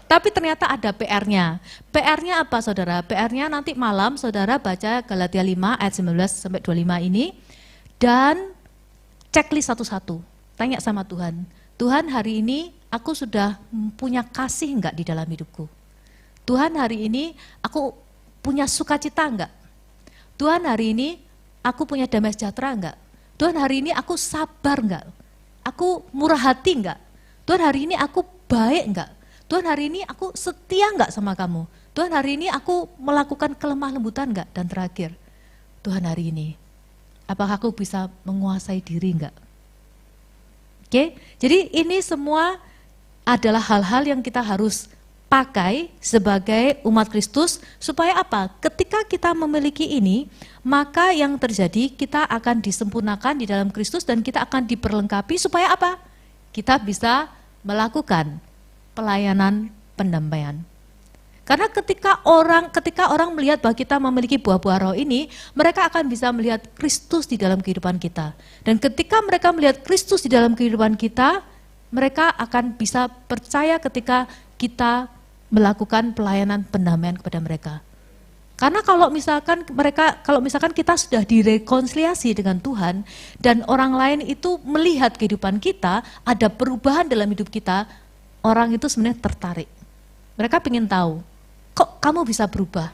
Speaker 1: Tapi ternyata ada PR-nya. PR-nya apa saudara? PR-nya nanti malam saudara baca Galatia 5 ayat 19-25 ini. Dan checklist satu-satu. Tanya sama Tuhan. Tuhan hari ini aku sudah punya kasih enggak di dalam hidupku? Tuhan hari ini aku punya sukacita enggak? Tuhan hari ini aku punya damai sejahtera enggak? Tuhan hari ini aku sabar enggak? Aku murah hati enggak? Tuhan hari ini aku baik enggak? Tuhan hari ini aku setia enggak sama kamu? Tuhan hari ini aku melakukan kelemah lembutan enggak? Dan terakhir, Tuhan hari ini apakah aku bisa menguasai diri enggak? Oke, jadi ini semua adalah hal-hal yang kita harus pakai sebagai umat Kristus supaya apa? Ketika kita memiliki ini, maka yang terjadi kita akan disempurnakan di dalam Kristus dan kita akan diperlengkapi supaya apa? Kita bisa melakukan pelayanan pendamaian. Karena ketika orang melihat bahwa kita memiliki buah-buah roh ini, mereka akan bisa melihat Kristus di dalam kehidupan kita. Dan ketika mereka melihat Kristus di dalam kehidupan kita, mereka akan bisa percaya ketika kita melakukan pelayanan pendamaian kepada mereka. Karena kalau misalkan kita sudah direkonsiliasi dengan Tuhan dan orang lain itu melihat kehidupan kita, ada perubahan dalam hidup kita, orang itu sebenarnya tertarik. Mereka ingin tahu, kok kamu bisa berubah?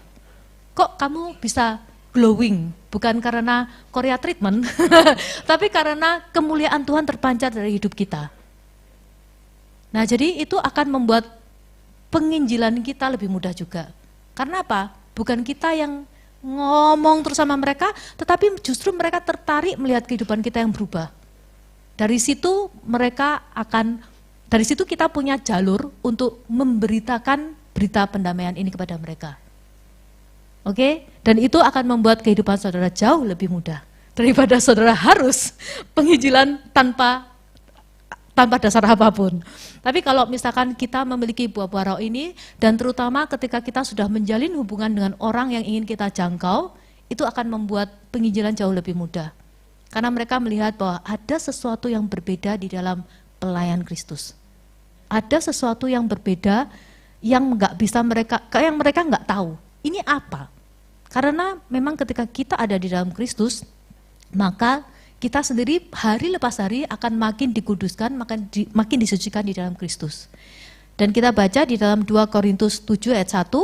Speaker 1: Kok kamu bisa glowing? Bukan karena Korea treatment, tapi karena kemuliaan Tuhan terpancar dari hidup kita. Nah, jadi itu akan membuat penginjilan kita lebih mudah juga. Karena apa? Bukan kita yang ngomong terus sama mereka, tetapi justru mereka tertarik melihat kehidupan kita yang berubah. Dari situ kita punya jalur untuk memberitakan berita pendamaian ini kepada mereka. Oke? Dan itu akan membuat kehidupan saudara jauh lebih mudah daripada saudara harus penginjilan tanpa dasar apapun. Tapi kalau misalkan kita memiliki buah-buah roh ini, dan terutama ketika kita sudah menjalin hubungan dengan orang yang ingin kita jangkau, itu akan membuat penginjilan jauh lebih mudah. Karena mereka melihat bahwa ada sesuatu yang berbeda di dalam pelayan Kristus. Ada sesuatu yang berbeda yang mereka nggak tahu. Ini apa? Karena memang ketika kita ada di dalam Kristus, maka kita sendiri hari lepas hari akan makin dikuduskan, makin disucikan di dalam Kristus. Dan kita baca di dalam 2 Korintus 7 ayat 1,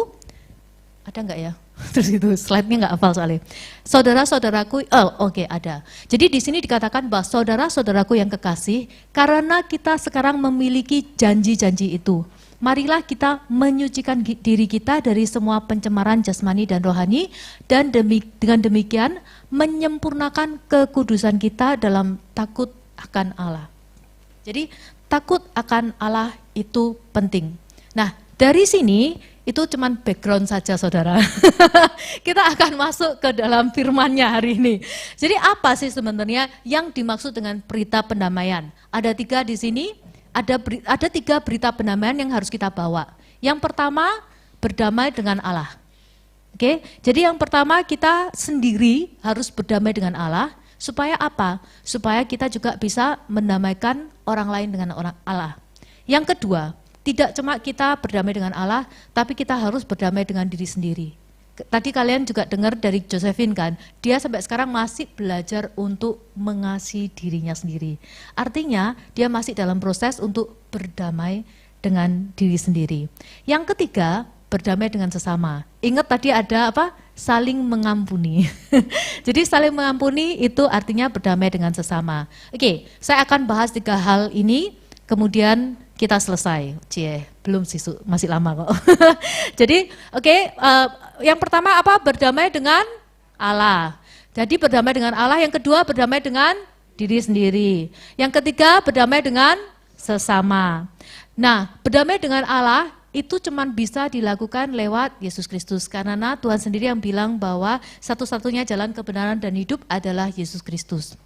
Speaker 1: ada nggak ya? Terus itu slide-nya nggak hafal soalnya. Saudara-saudaraku, ada. Jadi di sini dikatakan bahwa saudara-saudaraku yang kekasih, karena kita sekarang memiliki janji-janji itu, marilah kita menyucikan diri kita dari semua pencemaran jasmani dan rohani, dan dengan demikian menyempurnakan kekudusan kita dalam takut akan Allah. Jadi takut akan Allah itu penting. Nah, dari sini itu cuman background saja saudara. Kita akan masuk ke dalam firman-Nya hari ini. Jadi apa sih sebenarnya yang dimaksud dengan berita pendamaian? Ada 3 di sini. Ada 3 berita pendamaian yang harus kita bawa. Yang pertama, berdamai dengan Allah. Oke, jadi yang pertama kita sendiri harus berdamai dengan Allah, supaya apa? Supaya kita juga bisa mendamaikan orang lain dengan orang Allah. Yang kedua, tidak cuma kita berdamai dengan Allah, tapi kita harus berdamai dengan diri sendiri. Tadi kalian juga dengar dari Josephine kan, dia sampai sekarang masih belajar untuk mengasihi dirinya sendiri. Artinya dia masih dalam proses untuk berdamai dengan diri sendiri. Yang ketiga, berdamai dengan sesama. Ingat tadi ada apa? Saling mengampuni. Jadi saling mengampuni itu artinya berdamai dengan sesama. Oke, saya akan bahas 3 hal ini, kemudian kita selesai. Belum sih, masih lama kok. Jadi, yang pertama apa? Berdamai dengan Allah. Jadi berdamai dengan Allah. Yang kedua, berdamai dengan diri sendiri. Yang ketiga, berdamai dengan sesama. Nah, berdamai dengan Allah itu cuma bisa dilakukan lewat Yesus Kristus, karena Tuhan sendiri yang bilang bahwa satu-satunya jalan kebenaran dan hidup adalah Yesus Kristus.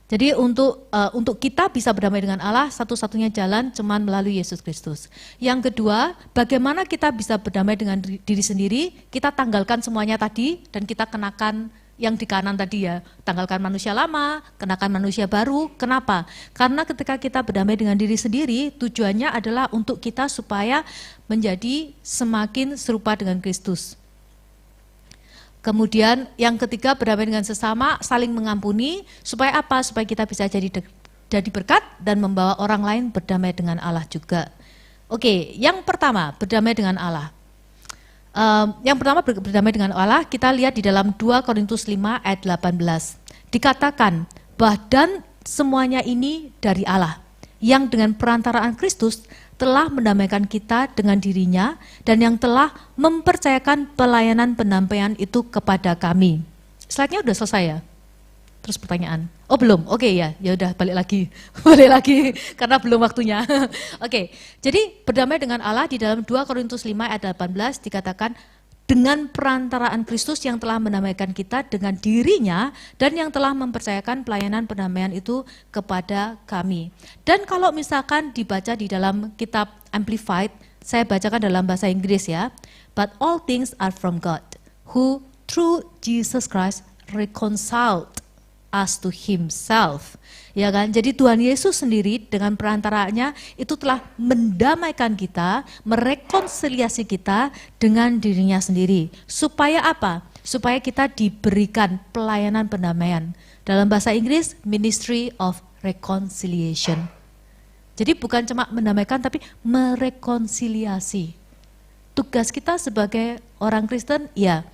Speaker 1: Jadi untuk kita bisa berdamai dengan Allah, satu-satunya jalan cuma melalui Yesus Kristus. Yang kedua, bagaimana kita bisa berdamai dengan diri sendiri? Kita tanggalkan semuanya tadi dan kita kenakan yang di kanan tadi ya, tanggalkan manusia lama, kenakan manusia baru. Kenapa? Karena ketika kita berdamai dengan diri sendiri, tujuannya adalah untuk kita supaya menjadi semakin serupa dengan Kristus. Kemudian yang ketiga, berdamai dengan sesama, saling mengampuni, supaya apa? Supaya kita bisa jadi berkat dan membawa orang lain berdamai dengan Allah juga. Oke, yang pertama, berdamai dengan Allah. Yang pertama, berdamai dengan Allah, kita lihat di dalam 2 Korintus 5 ayat 18. Dikatakan, dan semuanya ini dari Allah, yang dengan perantaraan Kristus telah mendamaikan kita dengan dirinya dan yang telah mempercayakan pelayanan pendampaian itu kepada kami. Slide-nya udah selesai ya? Terus pertanyaan? Oh belum? Oke ya udah balik lagi. Balik lagi karena belum waktunya. Oke, jadi berdamai dengan Allah di dalam 2 Korintus 5 ayat 18 dikatakan dengan perantaraan Kristus yang telah mendamaikan kita dengan dirinya dan yang telah mempercayakan pelayanan pendamaian itu kepada kami. Dan kalau misalkan dibaca di dalam kitab Amplified, saya bacakan dalam bahasa Inggris ya. But all things are from God, who through Jesus Christ reconciled us to himself. Ya kan? Jadi Tuhan Yesus sendiri dengan perantaranya itu telah mendamaikan kita, merekonsiliasi kita dengan dirinya sendiri. Supaya apa? Supaya kita diberikan pelayanan pendamaian. Dalam bahasa Inggris, Ministry of Reconciliation. Jadi bukan cuma mendamaikan tapi merekonsiliasi. Tugas kita sebagai orang Kristen ya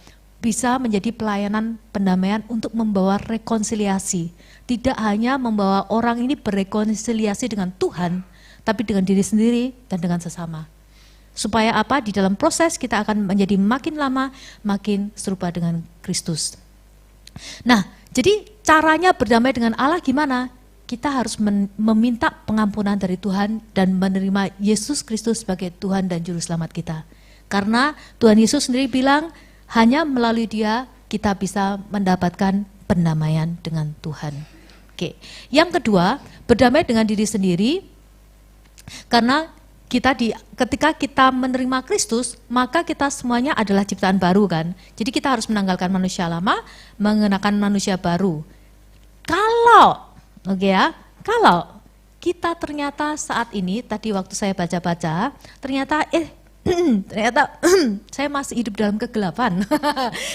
Speaker 1: bisa menjadi pelayanan pendamaian untuk membawa rekonsiliasi. Tidak hanya membawa orang ini berrekonsiliasi dengan Tuhan, tapi dengan diri sendiri dan dengan sesama. Supaya apa? Di dalam proses kita akan menjadi makin lama, makin serupa dengan Kristus. Nah, jadi caranya berdamai dengan Allah gimana? Kita harus meminta pengampunan dari Tuhan dan menerima Yesus Kristus sebagai Tuhan dan Juru Selamat kita. Karena Tuhan Yesus sendiri bilang, hanya melalui Dia kita bisa mendapatkan pendamaian dengan Tuhan. Oke. Yang kedua, berdamai dengan diri sendiri, karena ketika kita menerima Kristus, maka kita semuanya adalah ciptaan baru kan. Jadi kita harus menanggalkan manusia lama, mengenakan manusia baru. Kalau kita ternyata saat ini, tadi waktu saya baca-baca, ternyata saya masih hidup dalam kegelapan.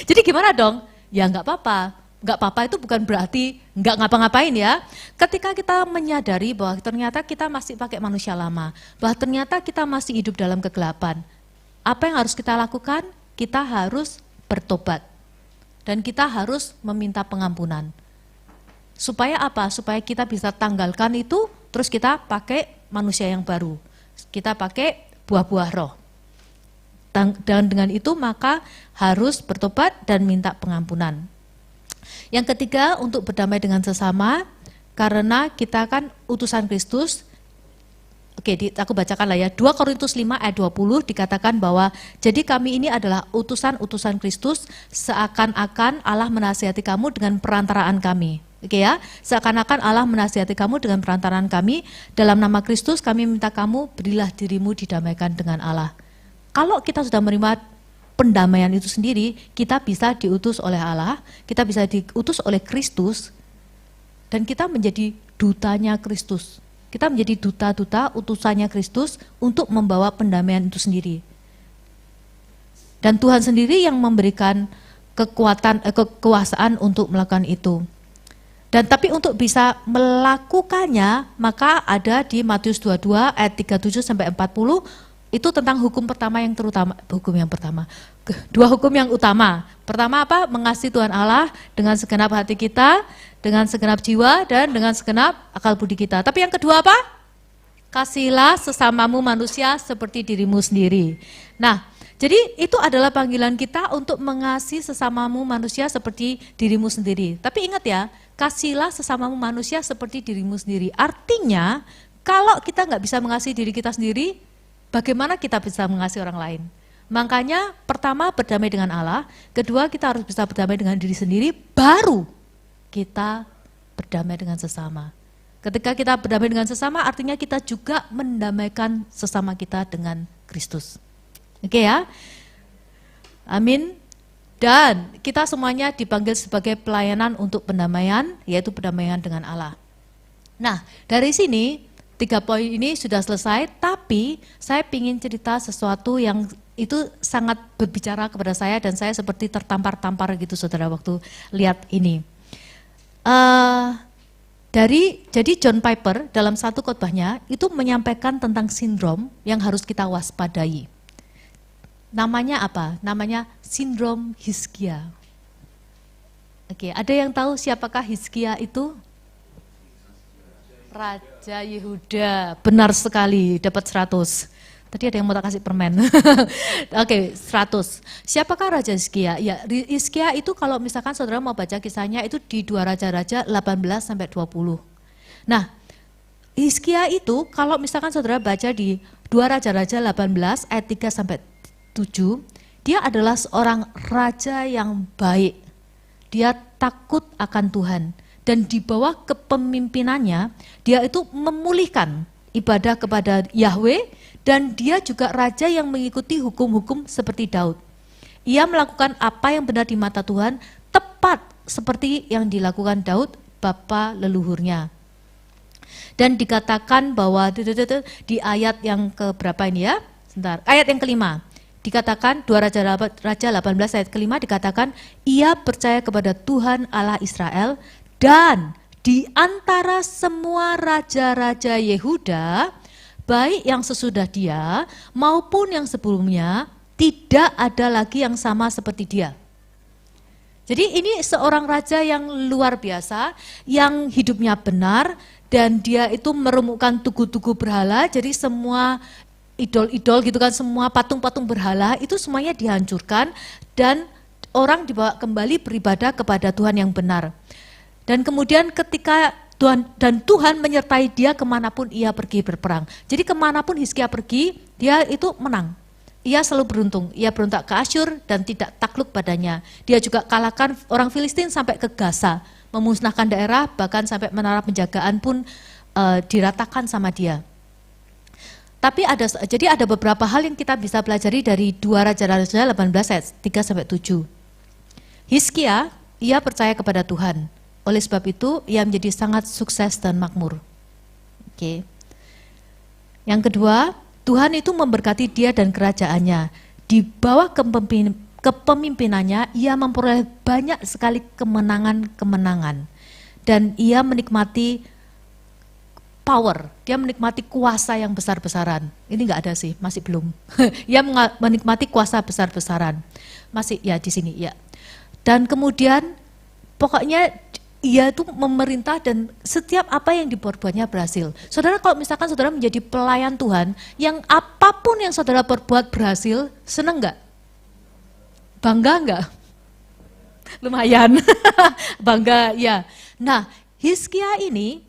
Speaker 1: Jadi gimana dong? Ya nggak apa-apa. Nggak apa-apa itu bukan berarti nggak ngapa-ngapain ya. Ketika kita menyadari bahwa ternyata kita masih pakai manusia lama, bahwa ternyata kita masih hidup dalam kegelapan, apa yang harus kita lakukan? Kita harus bertobat. Dan kita harus meminta pengampunan. Supaya apa? Supaya kita bisa tanggalkan itu, terus kita pakai manusia yang baru. Kita pakai buah-buah roh. Dan dengan itu maka harus bertobat dan minta pengampunan. Yang ketiga, untuk berdamai dengan sesama, karena kita kan utusan Kristus. Oke, aku bacakan lah ya. 2 Korintus 5 ayat 20 dikatakan bahwa jadi kami ini adalah utusan-utusan Kristus, seakan-akan Allah menasihati kamu dengan perantaraan kami. Oke ya, seakan-akan Allah menasihati kamu dengan perantaraan kami, dalam nama Kristus kami minta kamu berilah dirimu didamaikan dengan Allah. Kalau kita sudah menerima pendamaian itu sendiri, kita bisa diutus oleh Allah, kita bisa diutus oleh Kristus, dan kita menjadi dutanya Kristus. Kita menjadi duta-duta utusannya Kristus untuk membawa pendamaian itu sendiri. Dan Tuhan sendiri yang memberikan kekuasaan untuk melakukan itu. Dan tapi untuk bisa melakukannya, maka ada di Matius 22 ayat 37 sampai 40 itu tentang hukum pertama yang terutama, dua hukum yang utama. Pertama apa? Mengasihi Tuhan Allah dengan segenap hati kita, dengan segenap jiwa dan dengan segenap akal budi kita. Tapi yang kedua apa? Kasihilah sesamamu manusia seperti dirimu sendiri. Nah, jadi itu adalah panggilan kita untuk mengasihi sesamamu manusia seperti dirimu sendiri. Tapi ingat ya, kasihilah sesamamu manusia seperti dirimu sendiri. Artinya, kalau kita nggak bisa mengasihi diri kita sendiri, bagaimana kita bisa mengasihi orang lain? Makanya pertama berdamai dengan Allah, kedua kita harus bisa berdamai dengan diri sendiri, baru kita berdamai dengan sesama. Ketika kita berdamai dengan sesama, artinya kita juga mendamaikan sesama kita dengan Kristus. Oke ya, amin. Dan kita semuanya dipanggil sebagai pelayanan untuk pendamaian, yaitu pendamaian dengan Allah. Nah, dari sini 3 poin ini sudah selesai, tapi saya ingin cerita sesuatu yang itu sangat berbicara kepada saya dan saya seperti tertampar-tampar gitu saudara waktu lihat ini. Jadi John Piper dalam satu khotbahnya itu menyampaikan tentang sindrom yang harus kita waspadai. Namanya apa? Namanya sindrom Hizkia. Oke, ada yang tahu siapakah Hizkia itu? Raja Yehuda. Benar sekali, dapat 100. Tadi ada yang mau tak kasih permen. Oke, 100. Siapakah Raja Hizkia? Ya, Hizkia itu kalau misalkan saudara mau baca kisahnya itu di 2 Raja-Raja 18 sampai 20. Nah, Hizkia itu kalau misalkan saudara baca di 2 Raja-Raja 18 ayat 3 sampai 7, dia adalah seorang raja yang baik. Dia takut akan Tuhan dan di bawah kepemimpinannya dia itu memulihkan ibadah kepada Yahweh dan dia juga raja yang mengikuti hukum-hukum seperti Daud. Ia melakukan apa yang benar di mata Tuhan tepat seperti yang dilakukan Daud bapa leluhurnya. Dan dikatakan bahwa di ayat yang keberapa ini ya? Sebentar, ayat yang kelima. Dikatakan 2 Raja 18 ayat kelima dikatakan ia percaya kepada Tuhan Allah Israel dan di antara semua raja-raja Yehuda baik yang sesudah dia maupun yang sebelumnya tidak ada lagi yang sama seperti dia. Jadi ini seorang raja yang luar biasa yang hidupnya benar dan dia itu meremukkan tugu-tugu berhala, jadi semua idol-idol gitu kan, semua patung-patung berhala itu semuanya dihancurkan dan orang dibawa kembali beribadah kepada Tuhan yang benar. Dan kemudian ketika Tuhan menyertai dia kemanapun ia pergi berperang. Jadi kemanapun Hizkia pergi, dia itu menang. Ia selalu beruntung, ia berontak ke Asyur dan tidak takluk padanya. Dia juga kalahkan orang Filistin sampai ke Gaza, memusnahkan daerah, bahkan sampai menara penjagaan pun diratakan sama dia. Tapi jadi ada beberapa hal yang kita bisa pelajari dari 2 Raja-Raja 18 ayat 3 sampai 7. Hizkia, ia percaya kepada Tuhan. Oleh sebab itu, ia menjadi sangat sukses dan makmur. Oke. Yang kedua, Tuhan itu memberkati dia dan kerajaannya. Di bawah kepemimpinannya, ia memperoleh banyak sekali kemenangan-kemenangan. Dan ia menikmati power, dia menikmati kuasa yang besar-besaran. Ini enggak ada sih, masih belum. Ia menikmati kuasa besar-besaran. Masih ya di sini ya. Dan kemudian pokoknya ia itu memerintah dan setiap apa yang diperbuatnya berhasil. Saudara kalau misalkan saudara menjadi pelayan Tuhan, yang apapun yang saudara perbuat berhasil, seneng enggak? Bangga enggak? Lumayan. Bangga ya. Nah, Hizkia ini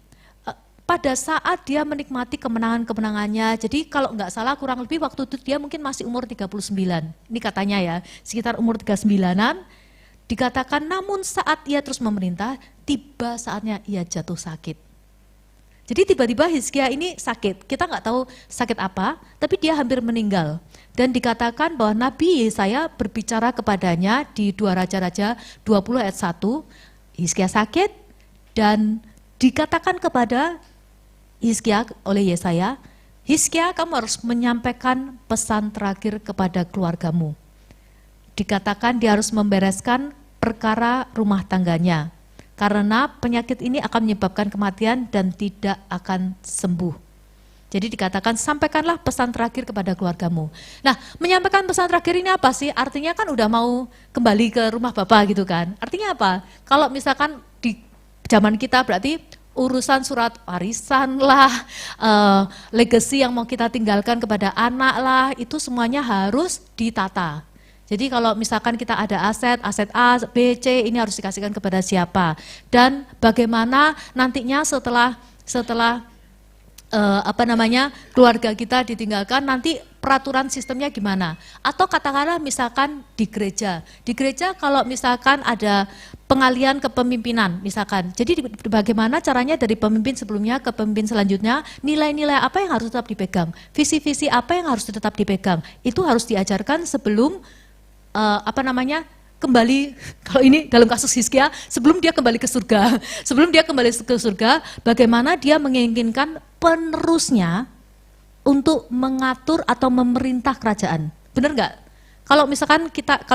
Speaker 1: pada saat dia menikmati kemenangan-kemenangannya, jadi kalau nggak salah kurang lebih waktu itu dia mungkin masih umur 39, ini katanya ya, sekitar umur 39-an, dikatakan namun saat ia terus memerintah, tiba saatnya ia jatuh sakit. Jadi tiba-tiba Hizkia ini sakit, kita nggak tahu sakit apa, tapi dia hampir meninggal. Dan dikatakan bahwa Nabi Yesaya berbicara kepadanya di 2 Raja-Raja 20 ayat 1, Hizkia sakit dan dikatakan kepada Hizkia oleh Yesaya, Hizkia kamu harus menyampaikan pesan terakhir kepada keluargamu. Dikatakan dia harus membereskan perkara rumah tangganya. Karena penyakit ini akan menyebabkan kematian dan tidak akan sembuh. Jadi dikatakan sampaikanlah pesan terakhir kepada keluargamu. Nah, menyampaikan pesan terakhir ini apa sih? Artinya kan udah mau kembali ke rumah Bapak gitu kan. Artinya apa? Kalau misalkan di zaman kita berarti urusan surat warisan lah, legacy yang mau kita tinggalkan kepada anak lah, itu semuanya harus ditata. Jadi kalau misalkan kita ada aset A, B, C, ini harus dikasihkan kepada siapa. Dan bagaimana nantinya setelah keluarga kita ditinggalkan, nanti peraturan sistemnya gimana. Atau katakanlah misalkan di gereja kalau misalkan ada pengalihan kepemimpinan misalkan. Jadi bagaimana caranya dari pemimpin sebelumnya ke pemimpin selanjutnya, nilai-nilai apa yang harus tetap dipegang, visi-visi apa yang harus tetap dipegang, itu harus diajarkan sebelum kembali, kalau ini dalam kasus Hizkia, sebelum dia kembali ke surga, bagaimana dia menginginkan penerusnya untuk mengatur atau memerintah kerajaan. Benar nggak? Kalau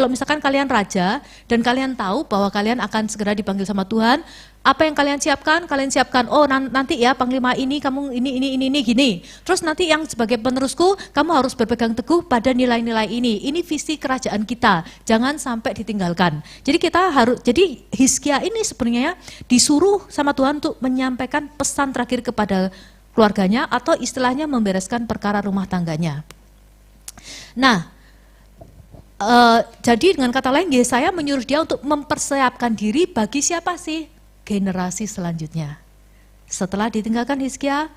Speaker 1: misalkan kalian raja dan kalian tahu bahwa kalian akan segera dipanggil sama Tuhan, apa yang kalian siapkan? Kalian siapkan, oh nanti ya panglima ini, kamu ini, gini. Terus nanti yang sebagai penerusku, kamu harus berpegang teguh pada nilai-nilai ini. Ini visi kerajaan kita, jangan sampai ditinggalkan. Jadi Hizkia ini sebenarnya disuruh sama Tuhan untuk menyampaikan pesan terakhir kepada keluarganya atau istilahnya membereskan perkara rumah tangganya. Nah, jadi dengan kata lain Yesaya menyuruh dia untuk mempersiapkan diri bagi siapa sih? Generasi selanjutnya. Setelah ditinggalkan Hizkia,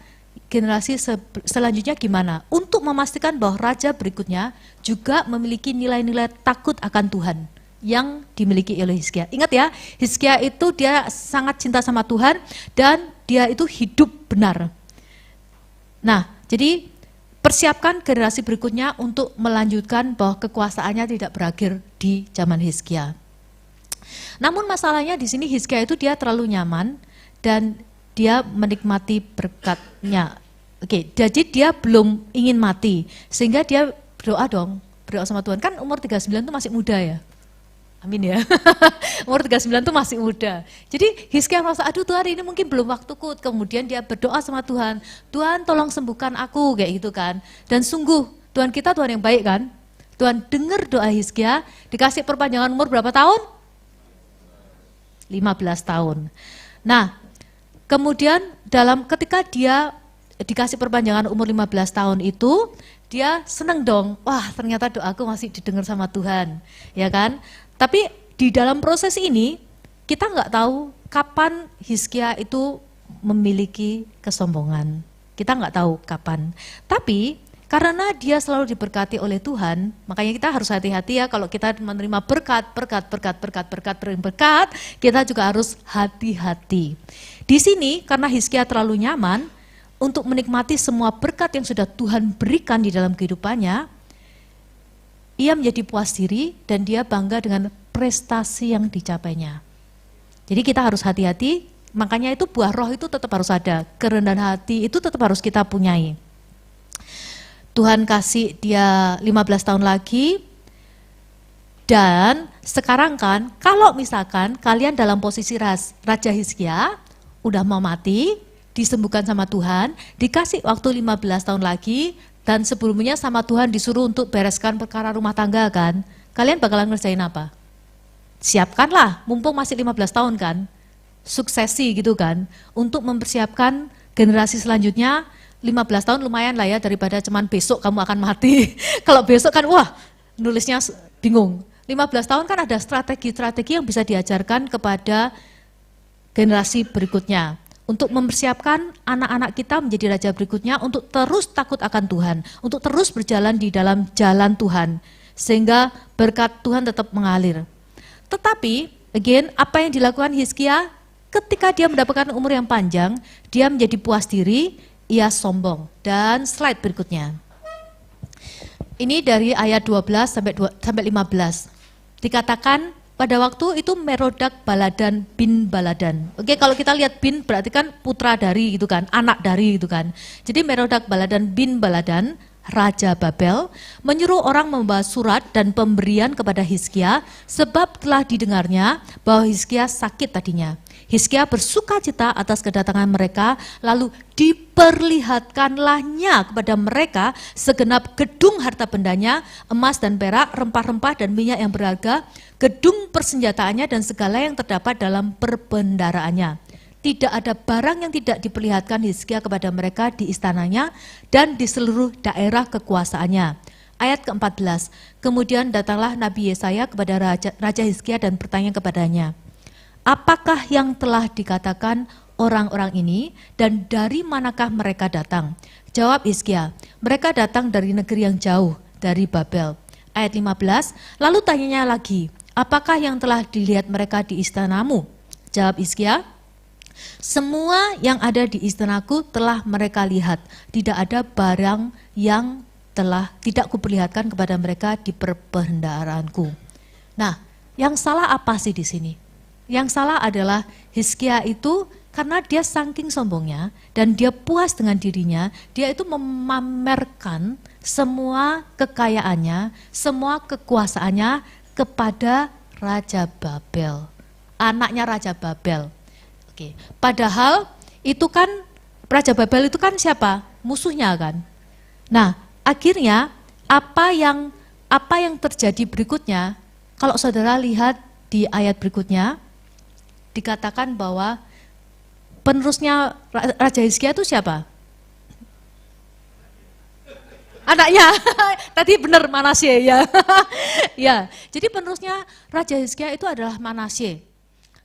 Speaker 1: generasi selanjutnya gimana? Untuk memastikan bahwa raja berikutnya juga memiliki nilai-nilai takut akan Tuhan yang dimiliki oleh Hizkia. Ingat ya, Hizkia itu dia sangat cinta sama Tuhan dan dia itu hidup benar. Nah, jadi persiapkan generasi berikutnya untuk melanjutkan bahwa kekuasaannya tidak berakhir di zaman Hizkia. Namun masalahnya di sini Hizkia itu dia terlalu nyaman dan dia menikmati berkatnya. Oke, jadi dia belum ingin mati sehingga dia berdoa sama Tuhan. Kan umur 39 itu masih muda ya. Amin ya. Umur 39 itu masih muda. Jadi Hizkia merasa, aduh Tuhan ini mungkin belum waktuku. Kemudian dia berdoa sama Tuhan, Tuhan tolong sembuhkan aku, kayak gitu kan. Dan sungguh Tuhan kita Tuhan yang baik kan. Tuhan dengar doa Hizkia, dikasih perpanjangan umur berapa tahun? 15 tahun. Nah, kemudian ketika dia dikasih perpanjangan umur 15 tahun itu, dia seneng dong, wah ternyata doaku masih didengar sama Tuhan, ya kan? Tapi di dalam proses ini, kita nggak tahu kapan Hizkia itu memiliki kesombongan. Kita nggak tahu kapan. Tapi karena dia selalu diberkati oleh Tuhan, makanya kita harus hati-hati ya kalau kita menerima berkat, kita juga harus hati-hati. Di sini karena Hizkia terlalu nyaman untuk menikmati semua berkat yang sudah Tuhan berikan di dalam kehidupannya, ia menjadi puas diri dan dia bangga dengan prestasi yang dicapainya. Jadi kita harus hati-hati, makanya itu buah roh itu tetap harus ada, kerendahan hati itu tetap harus kita punyai. Tuhan kasih dia 15 tahun lagi, dan sekarang kan kalau misalkan kalian dalam posisi Raja Hizkia, udah mau mati, disembuhkan sama Tuhan, dikasih waktu 15 tahun lagi, dan sebelumnya sama Tuhan disuruh untuk bereskan perkara rumah tangga kan, kalian bakalan ngerjain apa? Siapkanlah, mumpung masih 15 tahun kan, suksesi gitu kan, untuk mempersiapkan generasi selanjutnya. 15 tahun lumayan lah ya, daripada cuman besok kamu akan mati. Kalau besok kan wah nulisnya bingung. 15 tahun kan ada strategi-strategi yang bisa diajarkan kepada generasi berikutnya. Untuk mempersiapkan anak-anak kita menjadi raja berikutnya, untuk terus takut akan Tuhan, untuk terus berjalan di dalam jalan Tuhan, sehingga berkat Tuhan tetap mengalir. Tetapi, again, apa yang dilakukan Hizkia? ketika dia mendapatkan umur yang panjang, dia menjadi puas diri, ia sombong. Dan slide berikutnya. Ini dari ayat 12 sampai 15. Dikatakan pada waktu itu Merodak Baladan bin Baladan. Oke, kalau kita lihat bin berarti kan putra dari gitu kan, anak dari gitu kan. Jadi Merodak Baladan bin Baladan, Raja Babel, menyuruh orang membawa surat dan pemberian kepada Hizkia sebab telah didengarnya bahwa Hizkia sakit tadinya. Hizkia bersuka cita atas kedatangan mereka, lalu diperlihatkanlahnya kepada mereka segenap gedung harta bendanya, emas dan perak, rempah-rempah dan minyak yang berharga, gedung persenjataannya dan segala yang terdapat dalam perbendaraannya. Tidak ada barang yang tidak diperlihatkan Hizkia kepada mereka di istananya dan di seluruh daerah kekuasaannya. Ayat ke-14, kemudian datanglah Nabi Yesaya kepada Raja Hizkia dan bertanya kepadanya, apakah yang telah dikatakan orang-orang ini dan dari manakah mereka datang? Jawab Hizkia, mereka datang dari negeri yang jauh, dari Babel. Ayat 15, lalu tanyanya lagi, apakah yang telah dilihat mereka di istanamu? Jawab Hizkia, semua yang ada di istanaku telah mereka lihat, tidak ada barang yang telah tidak kuperlihatkan kepada mereka di perbendaharaanku. Nah, yang salah apa sih di sini? Yang salah adalah Hizkia itu karena dia saking sombongnya dan dia puas dengan dirinya, dia itu memamerkan semua kekayaannya, semua kekuasaannya kepada Raja Babel, anaknya Raja Babel. Oke. Padahal itu kan Raja Babel itu kan siapa? Musuhnya kan. Nah, akhirnya apa yang terjadi berikutnya? Kalau saudara lihat di ayat berikutnya, dikatakan bahwa penerusnya Raja Hizkia itu siapa? Anaknya. Tadi benar Manasye ya. Ya, jadi penerusnya Raja Hizkia itu adalah Manasye.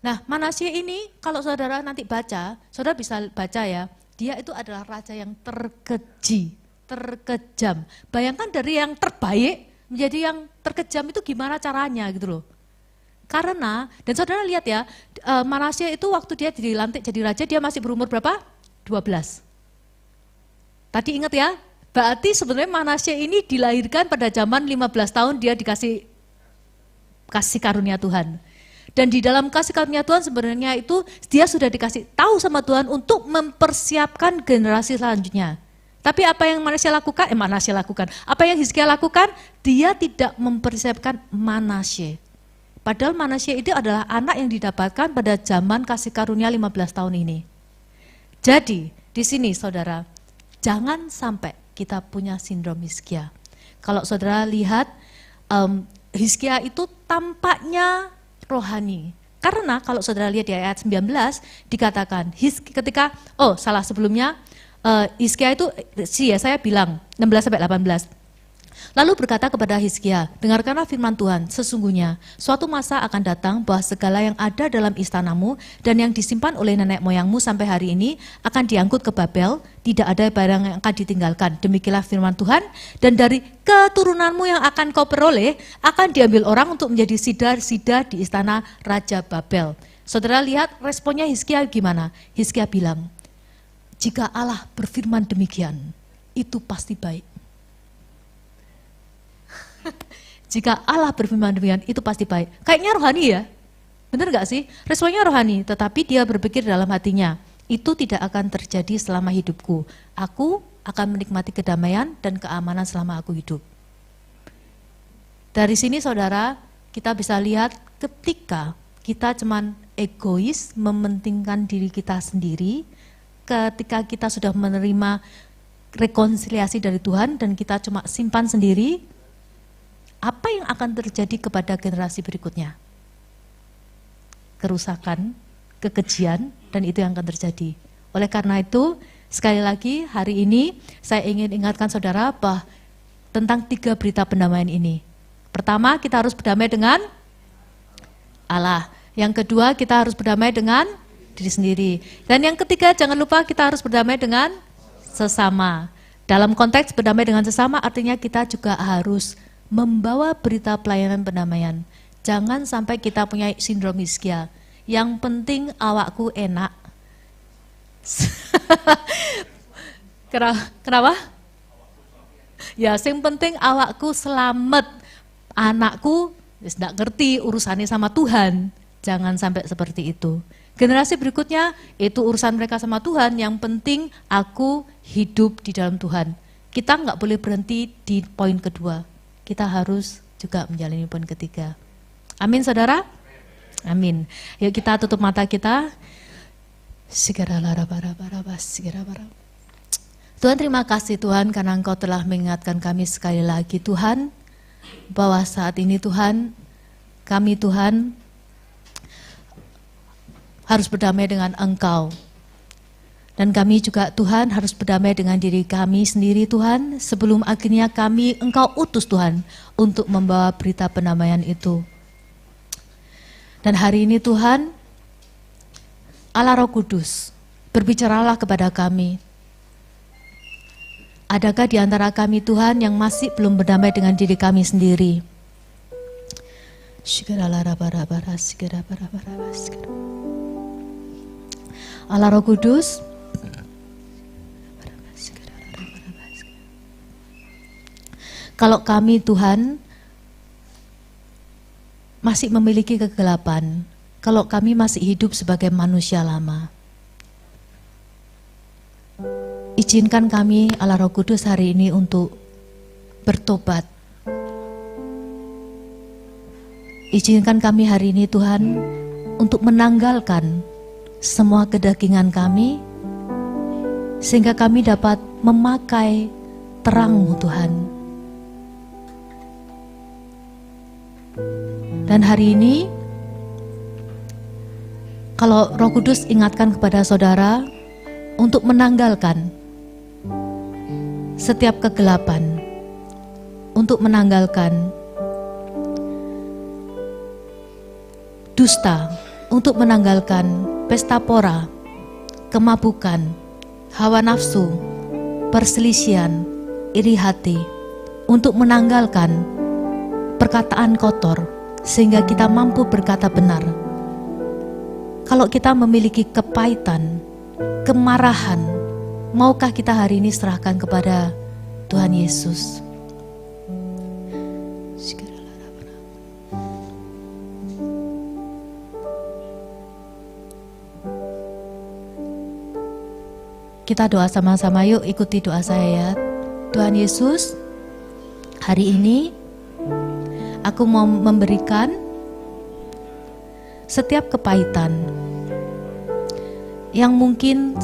Speaker 1: Nah, Manasye ini kalau saudara nanti baca, saudara bisa baca ya, dia itu adalah raja yang terkeji, terkejam. Bayangkan dari yang terbaik menjadi yang terkejam itu gimana caranya gitu loh. Karena, dan saudara lihat ya, Manasye itu waktu dia dilantik jadi raja, dia masih berumur berapa? 12. Tadi ingat ya, berarti sebenarnya Manasye ini dilahirkan pada zaman 15 tahun dia dikasih kasih karunia Tuhan. Dan di dalam kasih karunia Tuhan sebenarnya itu dia sudah dikasih tahu sama Tuhan untuk mempersiapkan generasi selanjutnya. Tapi apa yang Manasye lakukan? Apa yang Hizkia lakukan? Dia tidak mempersiapkan Manasye. Padahal Manasye itu adalah anak yang didapatkan pada zaman kasih karunia 15 tahun ini. Jadi, di sini saudara, jangan sampai kita punya sindrom Hizkia. Kalau saudara lihat, Hizkia itu tampaknya rohani. Karena kalau saudara lihat di ayat 19, dikatakan, sebelumnya, Hizkia itu, saya bilang, 16-18. Lalu berkata kepada Hizkia, dengarkanlah firman Tuhan, sesungguhnya suatu masa akan datang bahwa segala yang ada dalam istanamu dan yang disimpan oleh nenek moyangmu sampai hari ini akan diangkut ke Babel, tidak ada barang yang akan ditinggalkan. Demikianlah firman Tuhan, dan dari keturunanmu yang akan kau peroleh akan diambil orang untuk menjadi sida-sida di istana Raja Babel. Saudara lihat responnya Hizkia gimana? Hizkia bilang, jika Allah berfirman demikian, itu pasti baik. Jika Allah berfirman demikian, itu pasti baik. Kayaknya rohani ya, benar gak sih? Responnya rohani, tetapi dia berpikir dalam hatinya, itu tidak akan terjadi selama hidupku. Aku akan menikmati kedamaian dan keamanan selama aku hidup. Dari sini saudara, kita bisa lihat ketika kita cuman egois, mementingkan diri kita sendiri, ketika kita sudah menerima rekonsiliasi dari Tuhan dan kita cuma simpan sendiri, apa yang akan terjadi kepada generasi berikutnya? Kerusakan, kekejian, dan itu yang akan terjadi. Oleh karena itu, sekali lagi hari ini saya ingin ingatkan saudara bahwa tentang 3 berita pendamaian ini. Pertama, kita harus berdamai dengan Allah. Yang kedua, kita harus berdamai dengan diri sendiri. Dan yang ketiga, jangan lupa kita harus berdamai dengan sesama. Dalam konteks berdamai dengan sesama artinya kita juga harus membawa berita pelayanan pendamaian. Jangan sampai kita punya sindrom Hizkia. yang penting awakku enak. Kenapa? Ya, yang penting awakku selamat, anakku tidak ngerti urusannya sama Tuhan. Jangan sampai seperti itu. Generasi berikutnya itu urusan mereka sama Tuhan, yang penting aku hidup di dalam Tuhan. Kita nggak boleh berhenti di poin kedua, kita harus juga menjalani poin ketiga. Amin saudara? Amin. Yuk kita tutup mata kita. Tuhan, terima kasih Tuhan karena Engkau telah mengingatkan kami sekali lagi Tuhan, bahwa saat ini Tuhan, kami Tuhan harus berdamai dengan Engkau. Dan kami juga Tuhan harus berdamai dengan diri kami sendiri Tuhan, sebelum akhirnya kami Engkau utus Tuhan untuk membawa berita pendamaian itu. Dan hari ini Tuhan, Allah Roh Kudus, berbicaralah kepada kami. Adakah di antara kami Tuhan yang masih belum berdamai dengan diri kami sendiri? Allah Roh Kudus, kalau kami Tuhan masih memiliki kegelapan, kalau kami masih hidup sebagai manusia lama, izinkan kami Allah Roh Kudus hari ini untuk bertobat. Izinkan kami hari ini Tuhan untuk menanggalkan semua kedagingan kami, sehingga kami dapat memakai terang-Mu Tuhan. Dan hari ini, kalau Roh Kudus ingatkan kepada saudara untuk menanggalkan setiap kegelapan, untuk menanggalkan dusta, untuk menanggalkan pesta pora, kemabukan, hawa nafsu, perselisihan, iri hati, untuk menanggalkan perkataan kotor, sehingga kita mampu berkata benar. Kalau kita memiliki kepahitan, kemarahan, maukah kita hari ini serahkan kepada Tuhan Yesus? Kita doa sama-sama, yuk ikuti doa saya ya. Tuhan Yesus, hari ini aku mau memberikan setiap kepahitan yang mungkin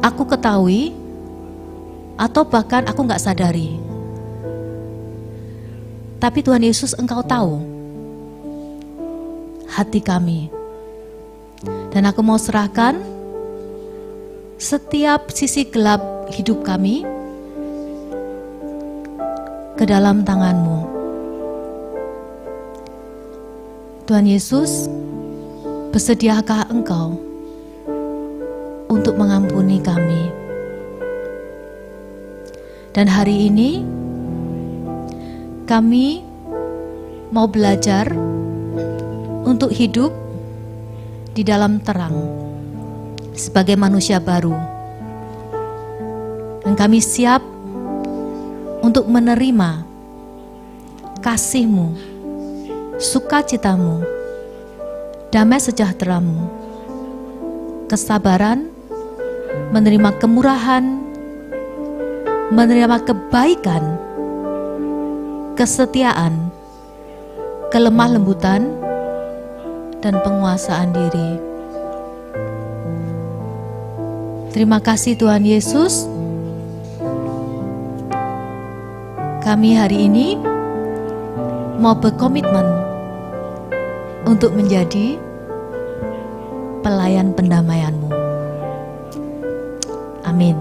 Speaker 1: aku ketahui atau bahkan aku gak sadari. Tapi Tuhan Yesus, Engkau tahu hati kami. Dan aku mau serahkan setiap sisi gelap hidup kami ke dalam tangan-Mu. Tuhan Yesus, bersediakah Engkau untuk mengampuni kami? Dan hari ini kami mau belajar untuk hidup di dalam terang sebagai manusia baru. Dan kami siap untuk menerima kasih-Mu, sukacita-Mu, damai sejahtera-Mu, kesabaran, menerima kemurahan, menerima kebaikan, kesetiaan, kelemah lembutan, dan penguasaan diri. Terima kasih Tuhan Yesus. Kami hari ini mau berkomitmen untuk menjadi pelayan pendamaian-Mu. Amin.